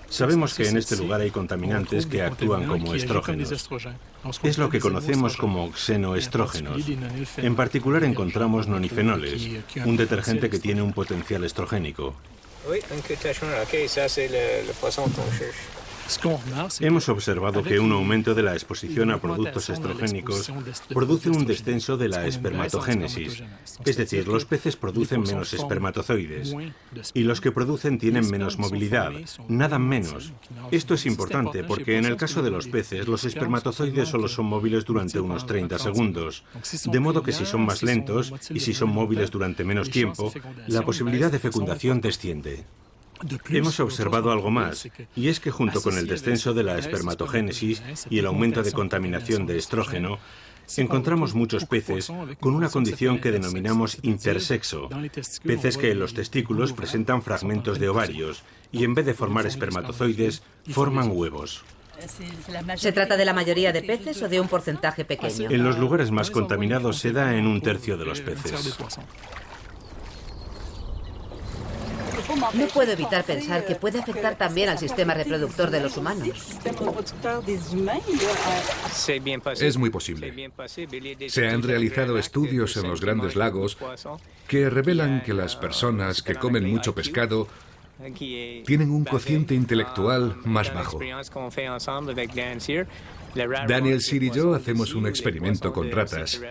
Sabemos que en este lugar hay contaminantes que actúan como estrógenos. Es lo que conocemos como xenoestrógenos. En particular encontramos nonifenoles, un detergente que tiene un potencial estrogénico. Hemos observado que un aumento de la exposición a productos estrogénicos produce un descenso de la espermatogénesis, es decir, los peces producen menos espermatozoides y los que producen tienen menos movilidad, nadan menos. Esto es importante porque en el caso de los peces los espermatozoides solo son móviles durante unos 30 segundos, de modo que si son más lentos y si son móviles durante menos tiempo, la posibilidad de fecundación desciende. Hemos observado algo más, y es que junto con el descenso de la espermatogénesis y el aumento de contaminación de estrógeno, encontramos muchos peces con una condición que denominamos intersexo, peces que en los testículos presentan fragmentos de ovarios y en vez de formar espermatozoides, forman huevos. ¿Se trata de la mayoría de peces o de un porcentaje pequeño? En los lugares más contaminados se da en un tercio de los peces. No puedo evitar pensar que puede afectar también al sistema reproductor de los humanos. Es muy posible. Se han realizado estudios en los grandes lagos que revelan que las personas que comen mucho pescado tienen un cociente intelectual más bajo. Daniel Sir y yo hacemos un experimento con ratas.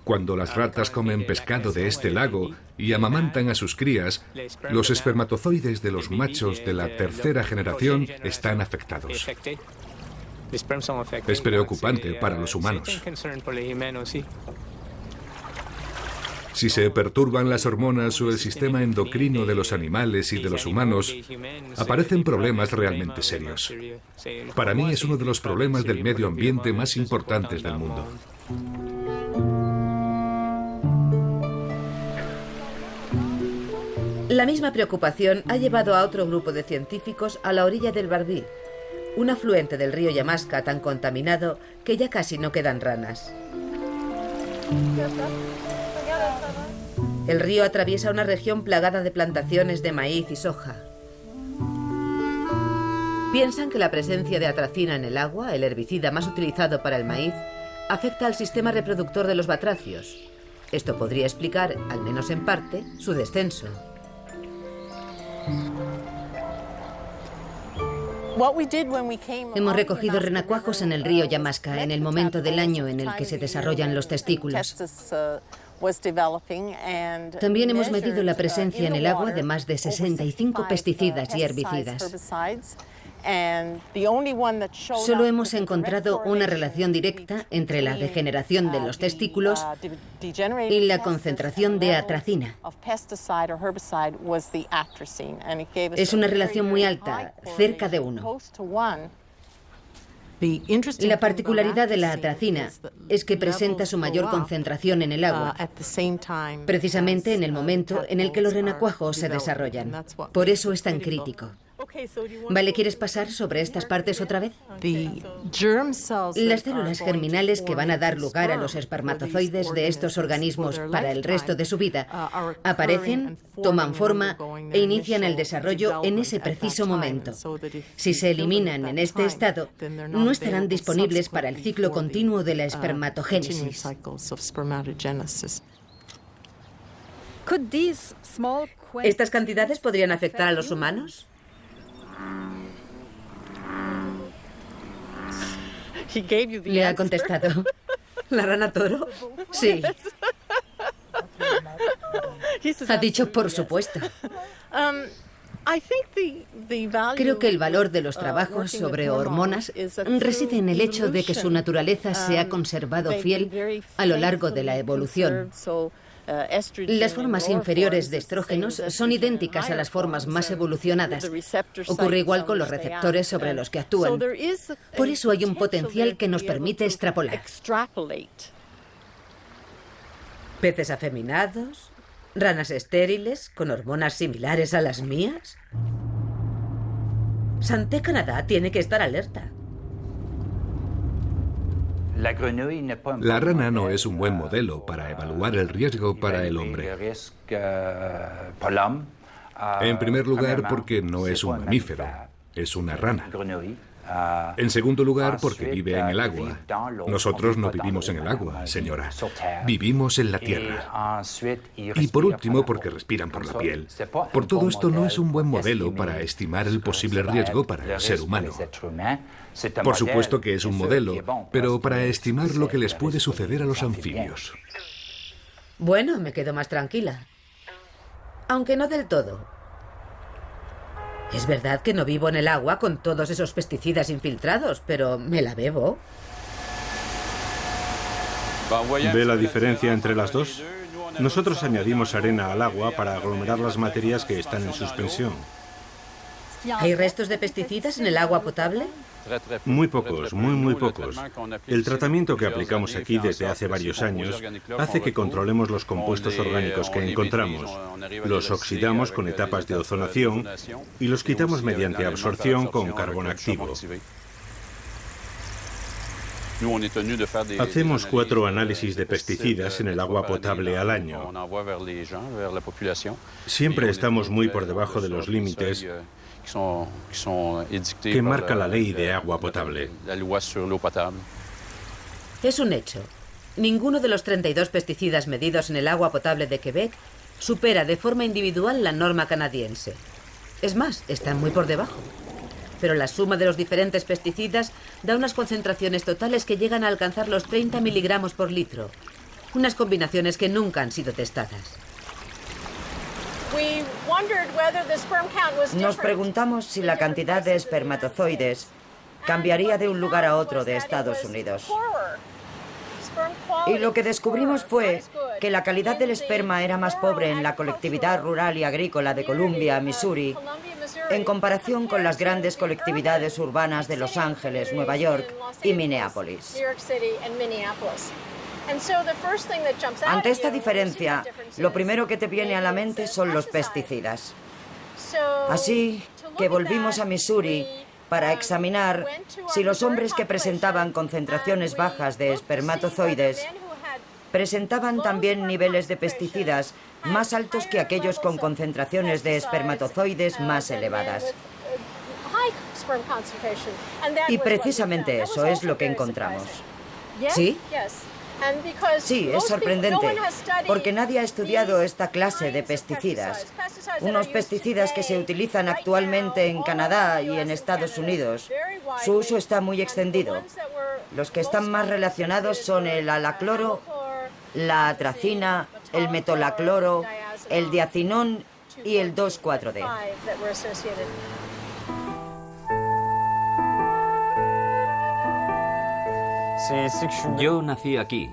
Cuando las ratas comen pescado de este lago y amamantan a sus crías, los espermatozoides de los machos de la tercera generación están afectados. Es preocupante para los humanos. Si se perturban las hormonas o el sistema endocrino de los animales y de los humanos, aparecen problemas realmente serios. Para mí es uno de los problemas del medio ambiente más importantes del mundo. La misma preocupación ha llevado a otro grupo de científicos a la orilla del Barbi, un afluente del río Yamaska tan contaminado que ya casi no quedan ranas. El río atraviesa una región plagada de plantaciones de maíz y soja. Piensan que la presencia de atracina en el agua, el herbicida más utilizado para el maíz, afecta al sistema reproductor de los batracios. Esto podría explicar, al menos en parte, su descenso. Hemos recogido renacuajos en el río Yamaska en el momento del año en el que se desarrollan los testículos. También hemos medido la presencia en el agua de más de 65 pesticidas y herbicidas. Solo hemos encontrado una relación directa entre la degeneración de los testículos y la concentración de atracina. Es una relación muy alta, cerca de 1. La particularidad de la atracina es que presenta su mayor concentración en el agua, precisamente en el momento en el que los renacuajos se desarrollan. Por eso es tan crítico. Vale, ¿quieres pasar sobre estas partes otra vez? Las células germinales que van a dar lugar a los espermatozoides de estos organismos para el resto de su vida aparecen, toman forma e inician el desarrollo en ese preciso momento. Si se eliminan en este estado, no estarán disponibles para el ciclo continuo de la espermatogénesis. ¿Estas cantidades podrían afectar a los humanos? Le ha contestado. ¿La rana toro? Sí. Ha dicho por supuesto. Creo que el valor de los trabajos sobre hormonas reside en el hecho de que su naturaleza se ha conservado fiel a lo largo de la evolución. Las formas inferiores de estrógenos son idénticas a las formas más evolucionadas. Ocurre igual con los receptores sobre los que actúan. Por eso hay un potencial que nos permite extrapolar. ¿Peces afeminados? ¿Ranas estériles con hormonas similares a las mías? Santé Canadá tiene que estar alerta. La rana no es un buen modelo para evaluar el riesgo para el hombre. En primer lugar, porque no es un mamífero, es una rana. En segundo lugar, porque vive en el agua. Nosotros no vivimos en el agua, señora. Vivimos en la tierra. Y por último, porque respiran por la piel. Por todo esto, no es un buen modelo para estimar el posible riesgo para el ser humano. Por supuesto que es un modelo, pero para estimar lo que les puede suceder a los anfibios. Bueno, me quedo más tranquila. Aunque no del todo. Es verdad que no vivo en el agua con todos esos pesticidas infiltrados, pero me la bebo. ¿Ve la diferencia entre las dos? Nosotros añadimos arena al agua para aglomerar las materias que están en suspensión. ¿Hay restos de pesticidas en el agua potable? Muy pocos, muy pocos. El tratamiento que aplicamos aquí desde hace varios años hace que controlemos los compuestos orgánicos que encontramos. Los oxidamos con etapas de ozonación y los quitamos mediante absorción con carbón activo. Hacemos 4 análisis de pesticidas en el agua potable al año. Siempre estamos muy por debajo de los límites que marca la ley de agua potable. Es un hecho. Ninguno de los 32 pesticidas medidos en el agua potable de Quebec supera de forma individual la norma canadiense. Es más, están muy por debajo. Pero la suma de los diferentes pesticidas da unas concentraciones totales que llegan a alcanzar los 30 miligramos por litro. Unas combinaciones que nunca han sido testadas. Nos preguntamos si la cantidad de espermatozoides cambiaría de un lugar a otro de Estados Unidos. Y lo que descubrimos fue que la calidad del esperma era más pobre en la colectividad rural y agrícola de Columbia, Missouri, en comparación con las grandes colectividades urbanas de Los Ángeles, Nueva York y Minneapolis. Ante esta diferencia, lo primero que te viene a la mente son los pesticidas. Así que volvimos a Missouri para examinar si los hombres que presentaban concentraciones bajas de espermatozoides presentaban también niveles de pesticidas más altos que aquellos con concentraciones de espermatozoides más elevadas. Y precisamente eso es lo que encontramos. ¿Sí? Sí, es sorprendente, porque nadie ha estudiado esta clase de pesticidas. Unos pesticidas que se utilizan actualmente en Canadá y en Estados Unidos. Su uso está muy extendido. Los que están más relacionados son el alacloro, la atracina, el metolacloro, el diacinón y el 2,4-D. Yo nací aquí.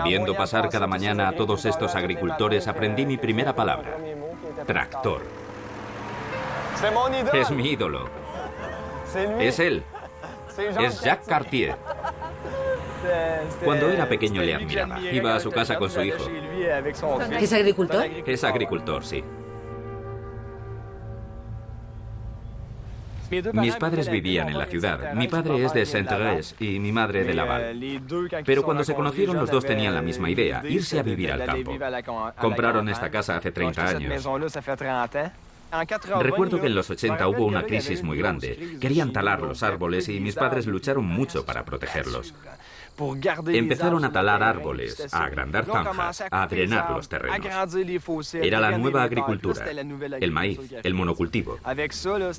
Viendo pasar cada mañana a todos estos agricultores, aprendí mi primera palabra: tractor. Es mi ídolo. Es él. Es Jacques Cartier. Cuando era pequeño le admiraba. Iba a su casa con su hijo. ¿Es agricultor? Es agricultor, sí. Mis padres vivían en la ciudad. Mi padre es de Saint-Thérèse y mi madre de Laval. Pero cuando se conocieron, los dos tenían la misma idea, irse a vivir al campo. Compraron esta casa hace 30 años. Recuerdo que en los 80 hubo una crisis muy grande. Querían talar los árboles y mis padres lucharon mucho para protegerlos. Empezaron a talar árboles, a agrandar zanjas, a drenar los terrenos. Era la nueva agricultura, el maíz, el monocultivo.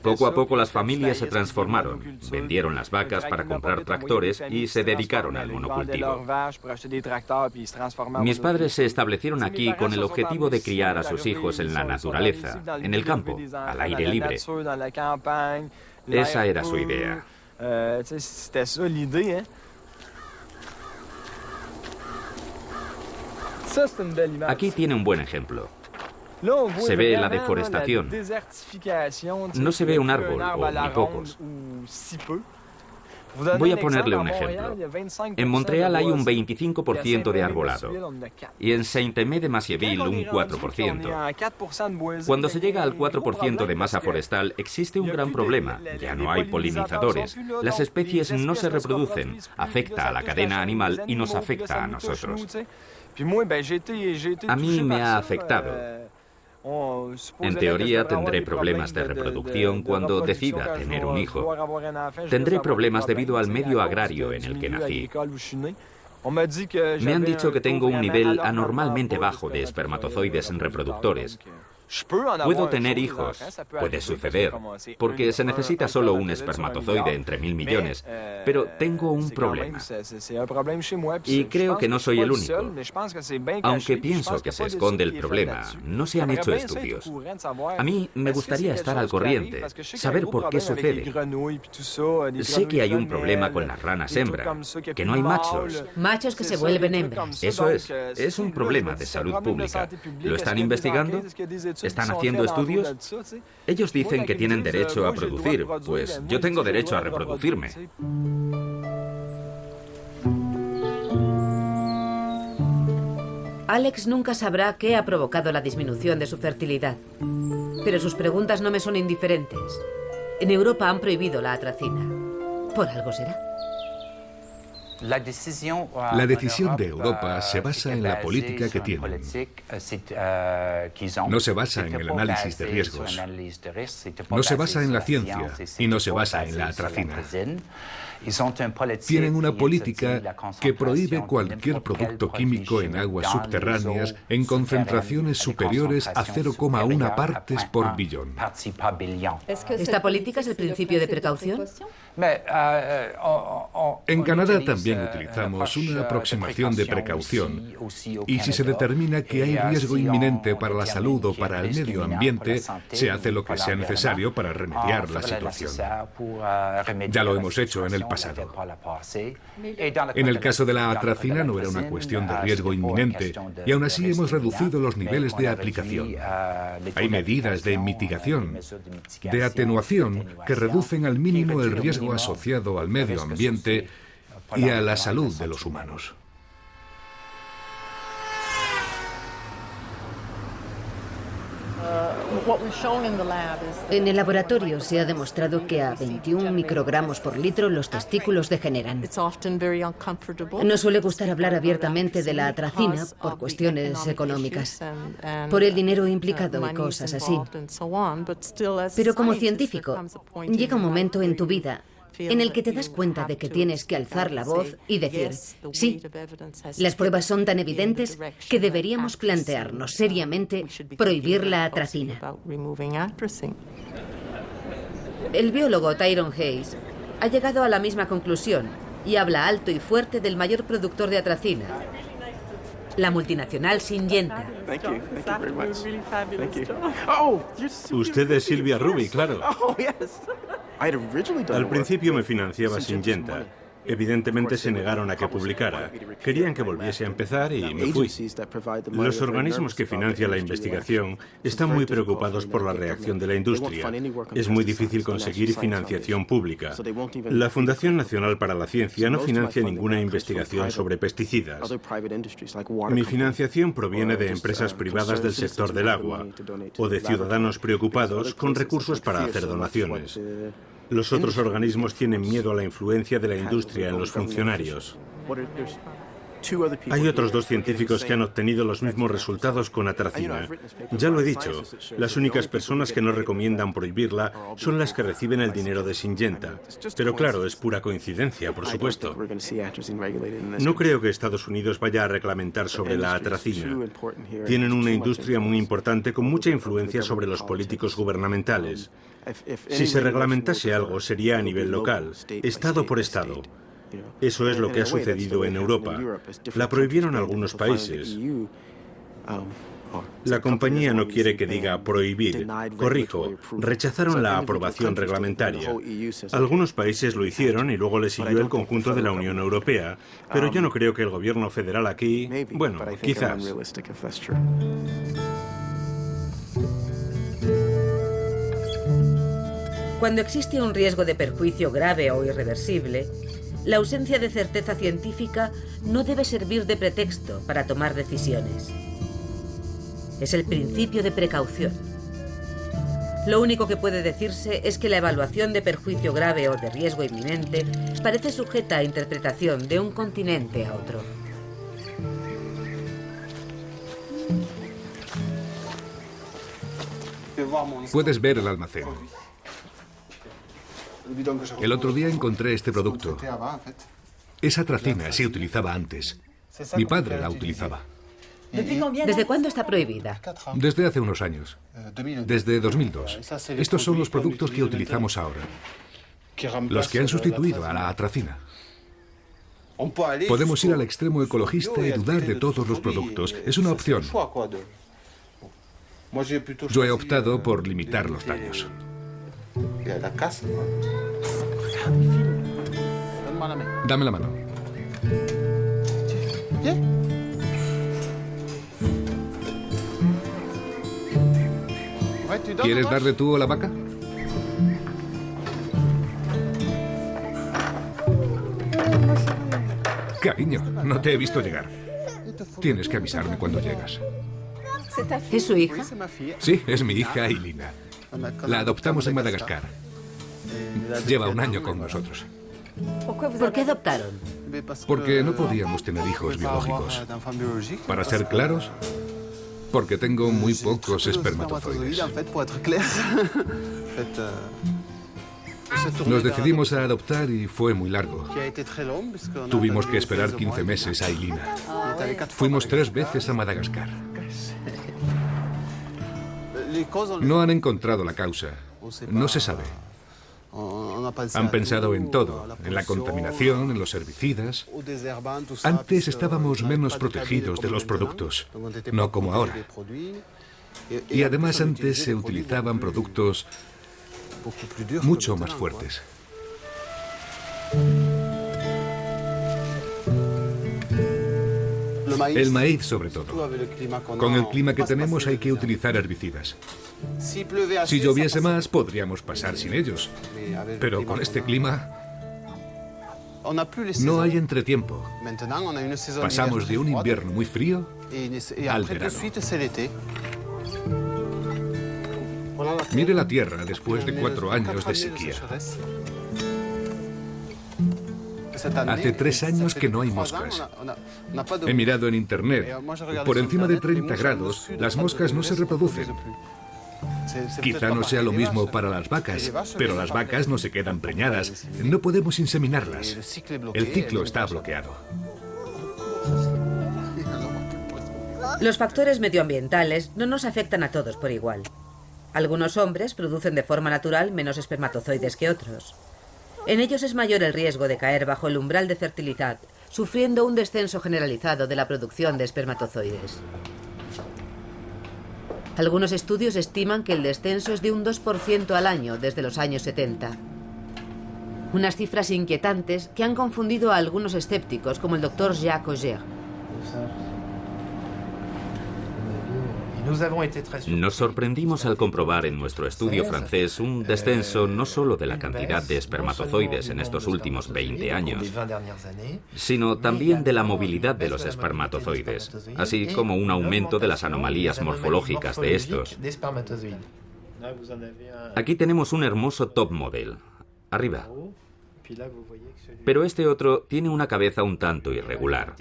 Poco a poco las familias se transformaron, vendieron las vacas para comprar tractores y se dedicaron al monocultivo. Mis padres se establecieron aquí con el objetivo de criar a sus hijos en la naturaleza, en el campo, al aire libre. Esa era su idea. Aquí tiene un buen ejemplo. Se ve la deforestación. No se ve un árbol, o muy pocos. Voy a ponerle un ejemplo. En Montreal hay un 25% de arbolado y en Saint-Aimé-de-Massiéville un 4%. Cuando se llega al 4% de masa forestal existe un gran problema. Ya no hay polinizadores. Las especies no se reproducen. Afecta a la cadena animal y nos afecta a nosotros. A mí me ha afectado. En teoría tendré problemas de reproducción cuando decida tener un hijo. Tendré problemas debido al medio agrario en el que nací. Me han dicho que tengo un nivel anormalmente bajo de espermatozoides reproductores. Puedo tener hijos, puede suceder, porque se necesita solo un espermatozoide entre 1000 millones, pero tengo un problema. Y creo que no soy el único. Aunque pienso que se esconde el problema, no se han hecho estudios. A mí me gustaría estar al corriente, saber por qué sucede. Sé que hay un problema con las ranas hembra, que no hay machos. Machos que se vuelven hembras. Eso es un problema de salud pública. ¿Lo están investigando? ¿Están haciendo estudios? Ellos dicen que tienen derecho a producir, pues yo tengo derecho a reproducirme. Alex nunca sabrá qué ha provocado la disminución de su fertilidad, pero sus preguntas no me son indiferentes. En Europa han prohibido la atracina. ¿Por algo será? La decisión de Europa se basa en la política que tienen. No se basa en el análisis de riesgos. No se basa en la ciencia y no se basa en la atracina. Tienen una política que prohíbe cualquier producto químico en aguas subterráneas en concentraciones superiores a 0,1 partes por billón. ¿Esta política es el principio de precaución? En Canadá también utilizamos una aproximación de precaución y si se determina que hay riesgo inminente para la salud o para el medio ambiente, se hace lo que sea necesario para remediar la situación. Ya lo hemos hecho en el pasado. En el caso de la atracina no era una cuestión de riesgo inminente y aún así hemos reducido los niveles de aplicación. Hay medidas de mitigación, de atenuación que reducen al mínimo el riesgo asociado al medio ambiente y a la salud de los humanos. En el laboratorio se ha demostrado que a 21 microgramos por litro los testículos degeneran. No suele gustar hablar abiertamente de la atracina por cuestiones económicas, por el dinero implicado y cosas así. Pero como científico, llega un momento en tu vida en el que te das cuenta de que tienes que alzar la voz y decir, sí, las pruebas son tan evidentes que deberíamos plantearnos seriamente prohibir la atracina. El biólogo Tyrone Hayes ha llegado a la misma conclusión y habla alto y fuerte del mayor productor de atracina, la multinacional Syngenta. Usted es Sylvia Ruby, claro. Al principio me financiaba Syngenta. Evidentemente se negaron a que publicara. Querían que volviese a empezar y me fui. Los organismos que financian la investigación están muy preocupados por la reacción de la industria. Es muy difícil conseguir financiación pública. La Fundación Nacional para la Ciencia no financia ninguna investigación sobre pesticidas. Mi financiación proviene de empresas privadas del sector del agua o de ciudadanos preocupados con recursos para hacer donaciones. Los otros organismos tienen miedo a la influencia de la industria en los funcionarios. Hay otros 2 científicos que han obtenido los mismos resultados con atracina. Ya lo he dicho, las únicas personas que no recomiendan prohibirla son las que reciben el dinero de Syngenta. Pero claro, es pura coincidencia, por supuesto. No creo que Estados Unidos vaya a reglamentar sobre la atracina. Tienen una industria muy importante con mucha influencia sobre los políticos gubernamentales. Si se reglamentase algo, sería a nivel local, estado por estado. Eso es lo que ha sucedido en Europa. La prohibieron algunos países. La compañía no quiere que diga prohibir. Corrijo, rechazaron la aprobación reglamentaria. Algunos países lo hicieron y luego le siguió el conjunto de la Unión Europea. Pero yo no creo que el gobierno federal aquí... Bueno, quizás. Cuando existe un riesgo de perjuicio grave o irreversible, la ausencia de certeza científica no debe servir de pretexto para tomar decisiones. Es el principio de precaución. Lo único que puede decirse es que la evaluación de perjuicio grave o de riesgo inminente parece sujeta a interpretación de un continente a otro. Puedes ver el almacén. El otro día encontré este producto. Esa atracina se utilizaba antes. Mi padre la utilizaba. ¿Desde cuándo está prohibida? Desde hace unos años. Desde 2002. Estos son los productos que utilizamos ahora. Los que han sustituido a la atracina. Podemos ir al extremo ecologista y dudar de todos los productos. Es una opción. Yo he optado por limitar los daños. Dame la mano. ¿Quieres darle tú a la vaca? Cariño, no te he visto llegar. Tienes que avisarme cuando llegas. ¿Es su hija? Sí, es mi hija Ailina. La adoptamos en Madagascar. Lleva un año con nosotros. ¿Por qué adoptaron? Porque no podíamos tener hijos biológicos. Para ser claros, porque tengo muy pocos espermatozoides. Nos decidimos a adoptar y fue muy largo. Tuvimos que esperar 15 meses a Ailina. Fuimos 3 veces a Madagascar. No han encontrado la causa. No se sabe. Han pensado en todo, en la contaminación, en los herbicidas. Antes estábamos menos protegidos de los productos, no como ahora. Y además antes se utilizaban productos mucho más fuertes. El maíz, sobre todo. Con el clima que tenemos hay que utilizar herbicidas. Si lloviese más, podríamos pasar sin ellos. Pero con este clima, no hay entretiempo. Pasamos de un invierno muy frío al verano. Mire la tierra después de 4 años de sequía. Hace 3 años que no hay moscas. He mirado en internet. Por encima de 30 grados, las moscas no se reproducen. Quizá no sea lo mismo para las vacas, pero las vacas no se quedan preñadas. No podemos inseminarlas. El ciclo está bloqueado. Los factores medioambientales no nos afectan a todos por igual. Algunos hombres producen de forma natural menos espermatozoides que otros. En ellos es mayor el riesgo de caer bajo el umbral de fertilidad, sufriendo un descenso generalizado de la producción de espermatozoides. Algunos estudios estiman que el descenso es de un 2% al año desde los años 70. Unas cifras inquietantes que han confundido a algunos escépticos, como el doctor Jacques Auger. Nos sorprendimos al comprobar en nuestro estudio francés un descenso no solo de la cantidad de espermatozoides en estos últimos 20 años, sino también de la movilidad de los espermatozoides, así como un aumento de las anomalías morfológicas de estos. Aquí tenemos un hermoso top model. arriba. Pero este otro tiene una cabeza un tanto irregular.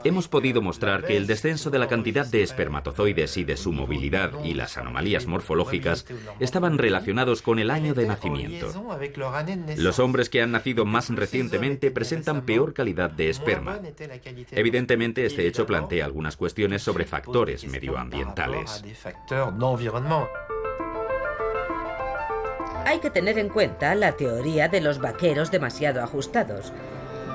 Hemos podido mostrar que el descenso de la cantidad de espermatozoides y de su movilidad y las anomalías morfológicas estaban relacionados con el año de nacimiento. Los hombres que han nacido más recientemente presentan peor calidad de esperma. Evidentemente, este hecho plantea algunas cuestiones sobre factores medioambientales. Hay que tener en cuenta la teoría de los vaqueros demasiado ajustados,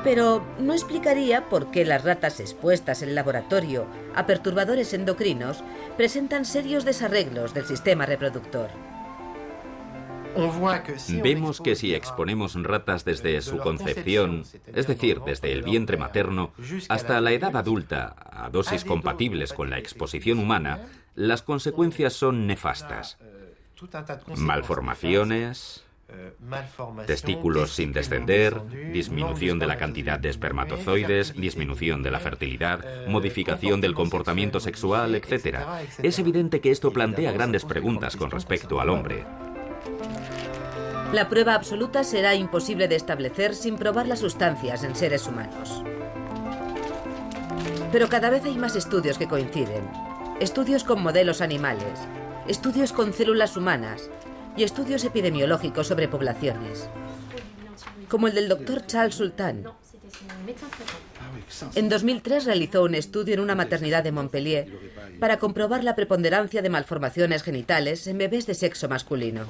pero no explicaría por qué las ratas expuestas en laboratorio a perturbadores endocrinos presentan serios desarreglos del sistema reproductor. Vemos que si exponemos ratas desde su concepción, es decir, desde el vientre materno, hasta la edad adulta, a dosis compatibles con la exposición humana, las consecuencias son nefastas. Malformaciones, testículos sin descender, disminución de la cantidad de espermatozoides, disminución de la fertilidad, modificación del comportamiento sexual, etc. Es evidente que esto plantea grandes preguntas con respecto al hombre. La prueba absoluta será imposible de establecer sin probar las sustancias en seres humanos. Pero cada vez hay más estudios que coinciden. Estudios con modelos animales, estudios con células humanas y estudios epidemiológicos sobre poblaciones, como el del Dr. Charles Sultan. En 2003 realizó un estudio en una maternidad de Montpellier para comprobar la preponderancia de malformaciones genitales en bebés de sexo masculino.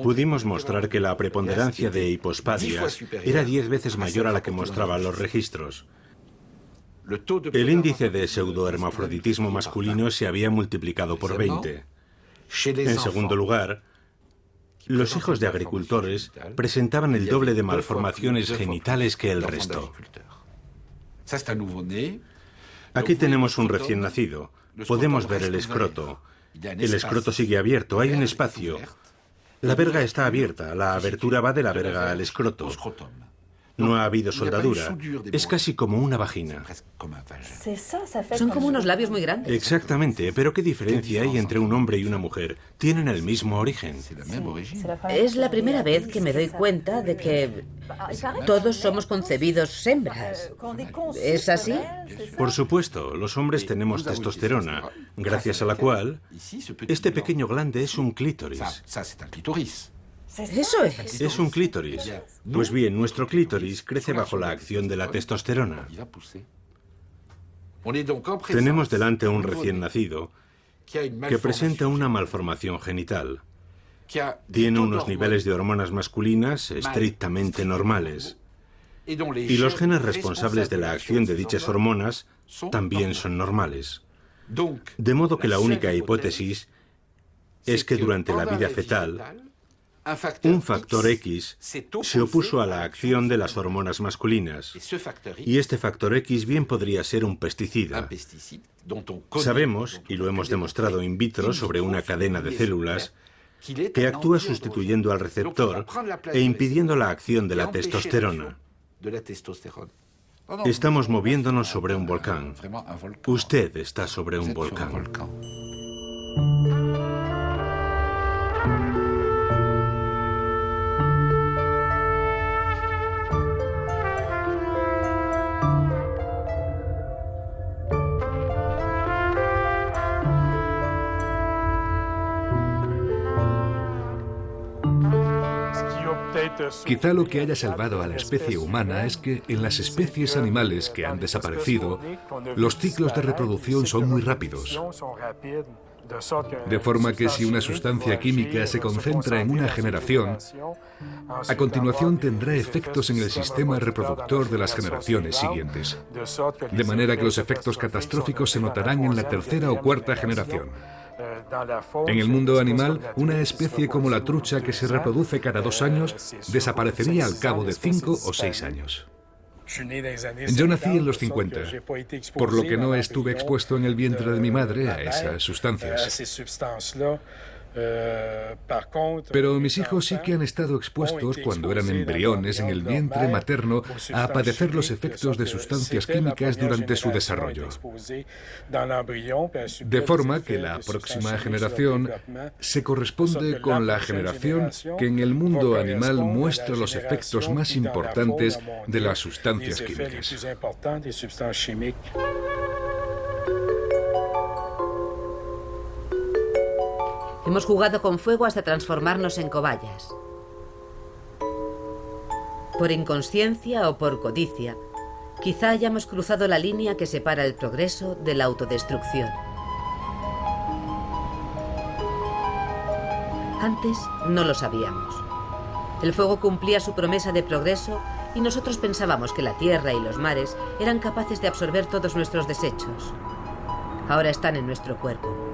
Pudimos mostrar que la preponderancia de hipospadia era 10 veces mayor a la que mostraban los registros. El índice de pseudohermafroditismo masculino se había multiplicado por 20. En segundo lugar, los hijos de agricultores presentaban el doble de malformaciones genitales que el resto. Aquí tenemos un recién nacido. Podemos ver el escroto. El escroto sigue abierto, hay un espacio. La verga está abierta, la abertura va de la verga al escroto. No ha habido soldadura. Es casi como una vagina. Son como unos labios muy grandes. Exactamente, pero ¿qué diferencia hay entre un hombre y una mujer? Tienen el mismo origen. Es la primera vez que me doy cuenta de que todos somos concebidos hembras. ¿Es así? Por supuesto, los hombres tenemos testosterona, gracias a la cual este pequeño glande es un clítoris. Eso es. Es un clítoris. Pues bien, nuestro clítoris crece bajo la acción de la testosterona. Tenemos delante a un recién nacido que presenta una malformación genital. Tiene unos niveles de hormonas masculinas estrictamente normales. Y los genes responsables de la acción de dichas hormonas también son normales. De modo que la única hipótesis es que durante la vida fetal, un factor X se opuso a la acción de las hormonas masculinas, y este factor X bien podría ser un pesticida. Sabemos, y lo hemos demostrado in vitro sobre una cadena de células, que actúa sustituyendo al receptor e impidiendo la acción de la testosterona. Estamos moviéndonos sobre un volcán. Usted está sobre un volcán. Quizá lo que haya salvado a la especie humana es que en las especies animales que han desaparecido, los ciclos de reproducción son muy rápidos. De forma que si una sustancia química se concentra en una generación, a continuación tendrá efectos en el sistema reproductor de las generaciones siguientes. De manera que los efectos catastróficos se notarán en la tercera o cuarta generación. En el mundo animal, una especie como la trucha que se reproduce cada 2 años desaparecería al cabo de 5 o 6 años. Yo nací en los 50, por lo que no estuve expuesto en el vientre de mi madre a esas sustancias. Pero mis hijos sí que han estado expuestos cuando eran embriones en el vientre materno a padecer los efectos de sustancias químicas durante su desarrollo. De forma que la próxima generación se corresponde con la generación que en el mundo animal muestra los efectos más importantes de las sustancias químicas. Hemos jugado con fuego hasta transformarnos en cobayas. Por inconsciencia o por codicia, quizá hayamos cruzado la línea que separa el progreso de la autodestrucción. Antes no lo sabíamos. El fuego cumplía su promesa de progreso y nosotros pensábamos que la tierra y los mares eran capaces de absorber todos nuestros desechos. Ahora están en nuestro cuerpo.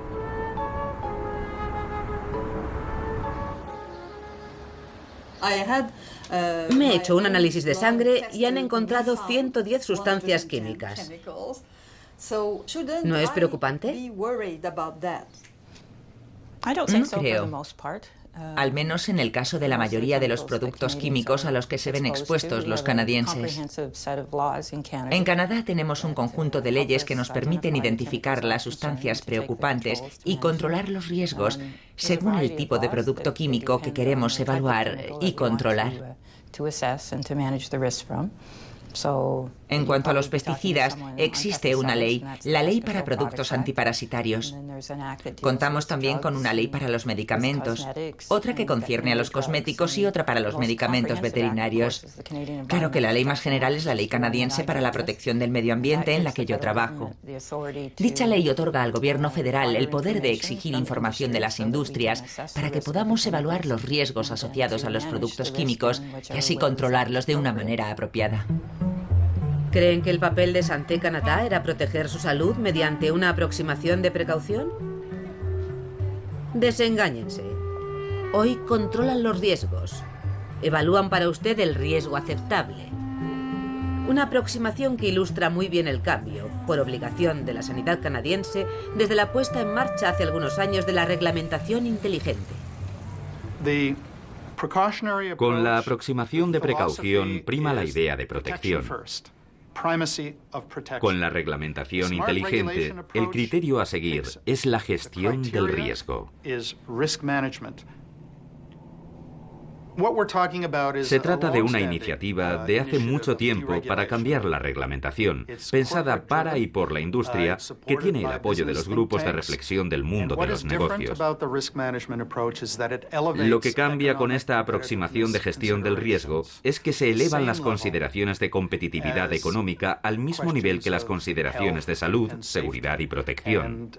Me he hecho un análisis de sangre y han encontrado 110 sustancias químicas. ¿No es preocupante? No creo. Al menos en el caso de la mayoría de los productos químicos a los que se ven expuestos los canadienses. En Canadá tenemos un conjunto de leyes que nos permiten identificar las sustancias preocupantes y controlar los riesgos según el tipo de producto químico que queremos evaluar y controlar. En cuanto a los pesticidas, existe una ley, la Ley para Productos Antiparasitarios. Contamos también con una ley para los medicamentos, otra que concierne a los cosméticos y otra para los medicamentos veterinarios. Claro que la ley más general es la Ley Canadiense para la Protección del Medio Ambiente, en la que yo trabajo. Dicha ley otorga al gobierno federal el poder de exigir información de las industrias para que podamos evaluar los riesgos asociados a los productos químicos y así controlarlos de una manera apropiada. ¿Creen que el papel de Santé Canada era proteger su salud mediante una aproximación de precaución? Desengáñense. Hoy controlan los riesgos. Evalúan para usted el riesgo aceptable. Una aproximación que ilustra muy bien el cambio, por obligación de la sanidad canadiense, desde la puesta en marcha hace algunos años de la reglamentación inteligente. Con la aproximación de precaución prima la idea de protección. Con la reglamentación inteligente, el criterio a seguir es la gestión del riesgo. Se trata de una iniciativa de hace mucho tiempo para cambiar la reglamentación, pensada para y por la industria, que tiene el apoyo de los grupos de reflexión del mundo de los negocios. Lo que cambia con esta aproximación de gestión del riesgo es que se elevan las consideraciones de competitividad económica al mismo nivel que las consideraciones de salud, seguridad y protección.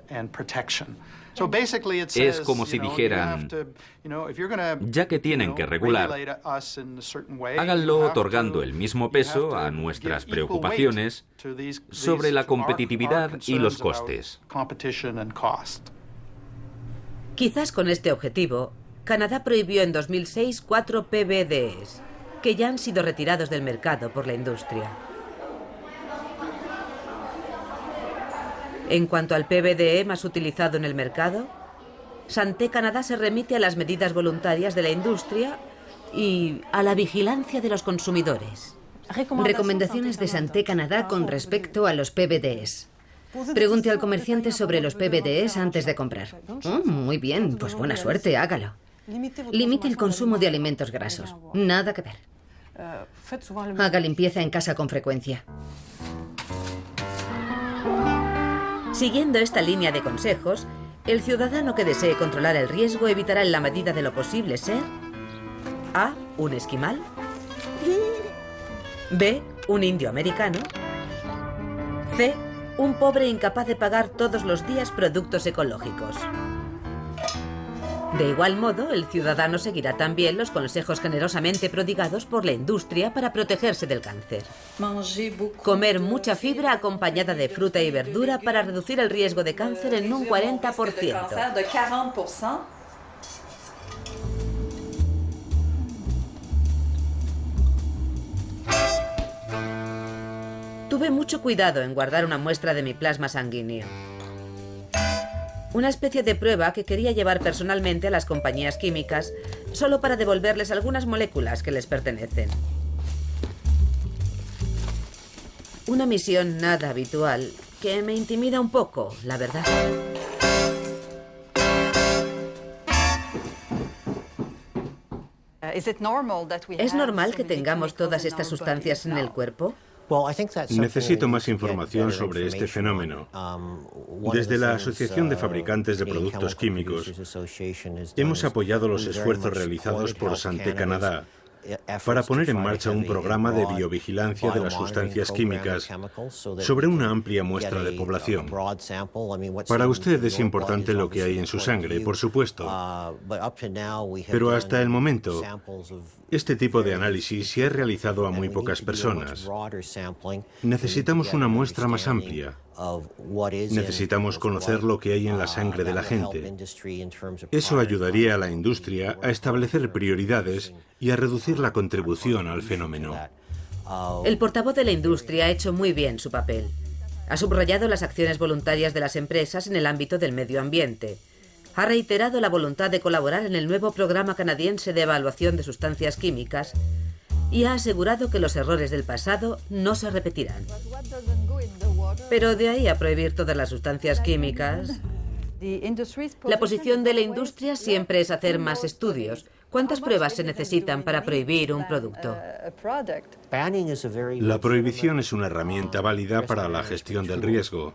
Es como si dijeran, ya que tienen que regular, háganlo otorgando el mismo peso a nuestras preocupaciones sobre la competitividad y los costes. Quizás con este objetivo, Canadá prohibió en 2006 4 PBDEs, que ya han sido retirados del mercado por la industria. En cuanto al PBDE más utilizado en el mercado, Santé Canada se remite a las medidas voluntarias de la industria y a la vigilancia de los consumidores. Recomendaciones de Santé Canada con respecto a los PBDEs. Pregunte al comerciante sobre los PBDEs antes de comprar. Muy bien, pues buena suerte, hágalo. Limite el consumo de alimentos grasos. Nada que ver. Haga limpieza en casa con frecuencia. Siguiendo esta línea de consejos, el ciudadano que desee controlar el riesgo evitará en la medida de lo posible ser A. Un esquimal, B. Un indio americano, C. Un pobre incapaz de pagar todos los días productos ecológicos. De igual modo, el ciudadano seguirá también los consejos generosamente prodigados por la industria para protegerse del cáncer. Comer mucha fibra acompañada de fruta y verdura para reducir el riesgo de cáncer en un 40%. Tuve mucho cuidado en guardar una muestra de mi plasma sanguíneo. Una especie de prueba que quería llevar personalmente a las compañías químicas solo para devolverles algunas moléculas que les pertenecen. Una misión nada habitual que me intimida un poco, la verdad. ¿Es normal que tengamos todas estas sustancias en el cuerpo? Necesito más información sobre este fenómeno. Desde la Asociación de Fabricantes de Productos Químicos hemos apoyado los esfuerzos realizados por Santé Canadá para poner en marcha un programa de biovigilancia de las sustancias químicas sobre una amplia muestra de población. Para usted es importante lo que hay en su sangre, por supuesto, pero hasta el momento, este tipo de análisis se ha realizado a muy pocas personas. Necesitamos una muestra más amplia. Necesitamos conocer lo que hay en la sangre de la gente. Eso ayudaría a la industria a establecer prioridades y a reducir la contribución al fenómeno. El portavoz de la industria ha hecho muy bien su papel. Ha subrayado las acciones voluntarias de las empresas en el ámbito del medio ambiente. Ha reiterado la voluntad de colaborar en el nuevo programa canadiense de evaluación de sustancias químicas y ha asegurado que los errores del pasado no se repetirán. Pero de ahí a prohibir todas las sustancias químicas... La posición de la industria siempre es hacer más estudios. ¿Cuántas pruebas se necesitan para prohibir un producto? La prohibición es una herramienta válida para la gestión del riesgo,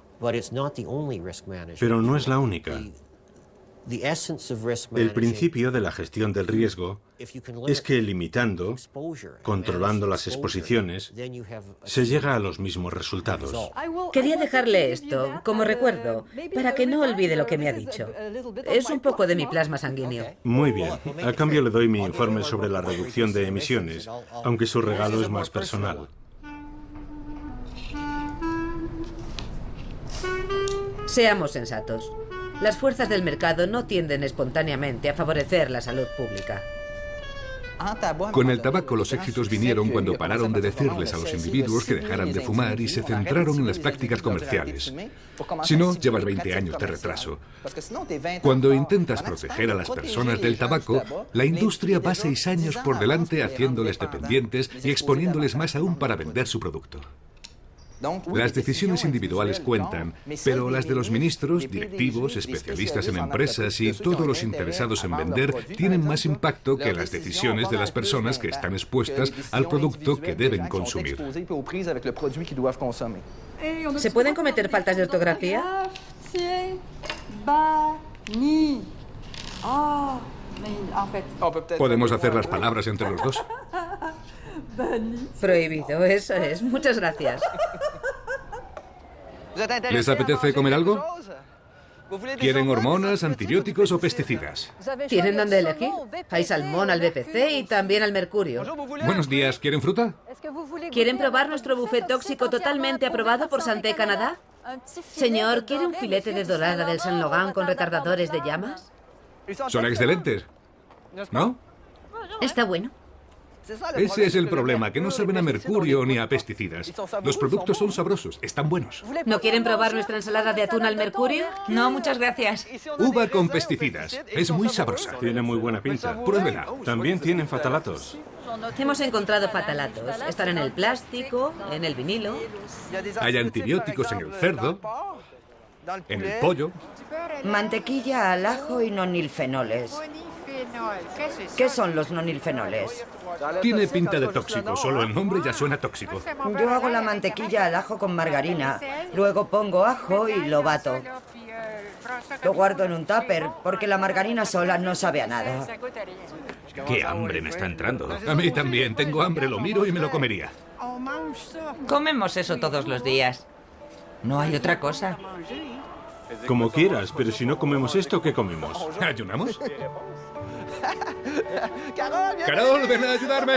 pero no es la única. El principio de la gestión del riesgo es que limitando, controlando las exposiciones, se llega a los mismos resultados. Quería dejarle esto como recuerdo, para que no olvide lo que me ha dicho. Es un poco de mi plasma sanguíneo. Muy bien. A cambio le doy mi informe sobre la reducción de emisiones, aunque su regalo es más personal. Seamos sensatos. Las fuerzas del mercado no tienden espontáneamente a favorecer la salud pública. Con el tabaco los éxitos vinieron cuando pararon de decirles a los individuos que dejaran de fumar y se centraron en las prácticas comerciales. Si no, llevas 20 años de retraso. Cuando intentas proteger a las personas del tabaco, la industria va 6 años por delante haciéndoles dependientes y exponiéndoles más aún para vender su producto. Las decisiones individuales cuentan, pero las de los ministros, directivos, especialistas en empresas y todos los interesados en vender tienen más impacto que las decisiones de las personas que están expuestas al producto que deben consumir. ¿Se pueden cometer faltas de ortografía? ¿Podemos hacer las palabras entre los dos? Prohibido, eso es. Muchas gracias. ¿Les apetece comer algo? ¿Quieren hormonas, antibióticos o pesticidas? ¿Tienen dónde elegir? Hay salmón al BPC y también al mercurio. Buenos días, ¿quieren fruta? ¿Quieren probar nuestro buffet tóxico totalmente aprobado por Santé Canadá? Señor, ¿quiere un filete de dorada del Saint Laurent con retardadores de llamas? Son excelentes, ¿no? Está bueno. Ese es el problema, que no saben a mercurio ni a pesticidas. Los productos son sabrosos, están buenos. ¿No quieren probar nuestra ensalada de atún al mercurio? No, muchas gracias. Uva con pesticidas. Es muy sabrosa. Tiene muy buena pinta. Pruébela. También tienen fatalatos. Hemos encontrado fatalatos. Están en el plástico, en el vinilo. Hay antibióticos en el cerdo, en el pollo. Mantequilla al ajo y nonilfenoles. ¿Qué son los nonilfenoles? Tiene pinta de tóxico, solo el nombre ya suena tóxico. Yo hago la mantequilla al ajo con margarina, luego pongo ajo y lo bato. Lo guardo en un tupper porque la margarina sola no sabe a nada. ¡Qué hambre me está entrando! A mí también, tengo hambre, lo miro y me lo comería. Comemos eso todos los días. No hay otra cosa. Como quieras, pero si no comemos esto, ¿qué comemos? ¿Ayunamos? ¡Carol, ven a ayudarme!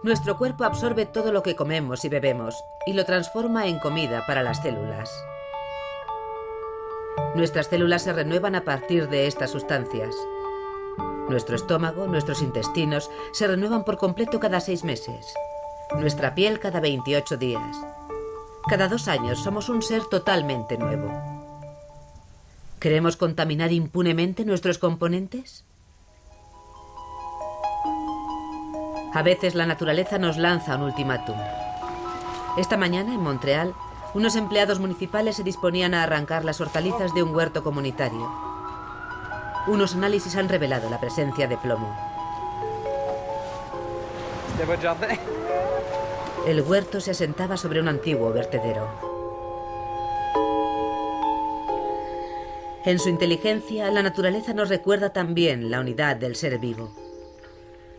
Nuestro cuerpo absorbe todo lo que comemos y bebemos y lo transforma en comida para las células. Nuestras células se renuevan a partir de estas sustancias. Nuestro estómago, nuestros intestinos, se renuevan por completo cada 6 meses. nuestra piel cada 28 días. Cada 2 años somos un ser totalmente nuevo. ¿Queremos contaminar impunemente nuestros componentes? A veces la naturaleza nos lanza un ultimátum. Esta mañana, en Montreal, unos empleados municipales se disponían a arrancar las hortalizas de un huerto comunitario. Unos análisis han revelado la presencia de plomo. El huerto se asentaba sobre un antiguo vertedero. En su inteligencia, la naturaleza nos recuerda también la unidad del ser vivo.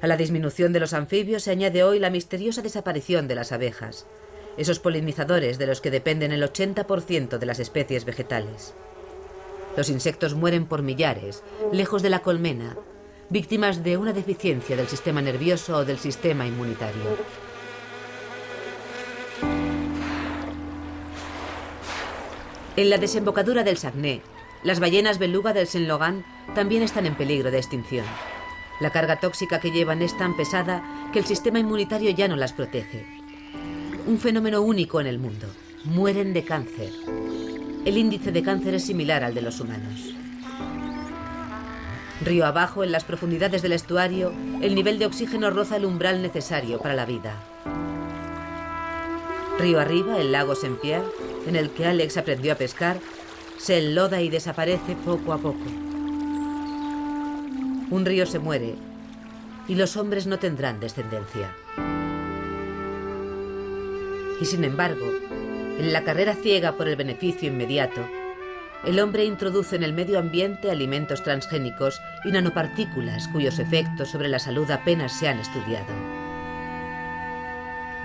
A la disminución de los anfibios se añade hoy la misteriosa desaparición de las abejas, esos polinizadores de los que dependen el 80% de las especies vegetales. Los insectos mueren por millares, lejos de la colmena, víctimas de una deficiencia del sistema nervioso o del sistema inmunitario. En la desembocadura del Saguenay, las ballenas beluga del Saint-Laurent también están en peligro de extinción. La carga tóxica que llevan es tan pesada que el sistema inmunitario ya no las protege. Un fenómeno único en el mundo. Mueren de cáncer. El índice de cáncer es similar al de los humanos. Río abajo, en las profundidades del estuario, el nivel de oxígeno roza el umbral necesario para la vida. Río arriba, el lago Saint-Pierre, en el que Alex aprendió a pescar, se enloda y desaparece poco a poco. Un río se muere y los hombres no tendrán descendencia. Y sin embargo, en la carrera ciega por el beneficio inmediato, el hombre introduce en el medio ambiente alimentos transgénicos y nanopartículas cuyos efectos sobre la salud apenas se han estudiado.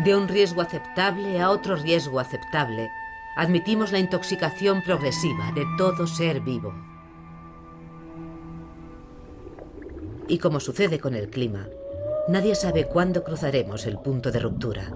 De un riesgo aceptable a otro riesgo aceptable, admitimos la intoxicación progresiva de todo ser vivo. Y como sucede con el clima, nadie sabe cuándo cruzaremos el punto de ruptura.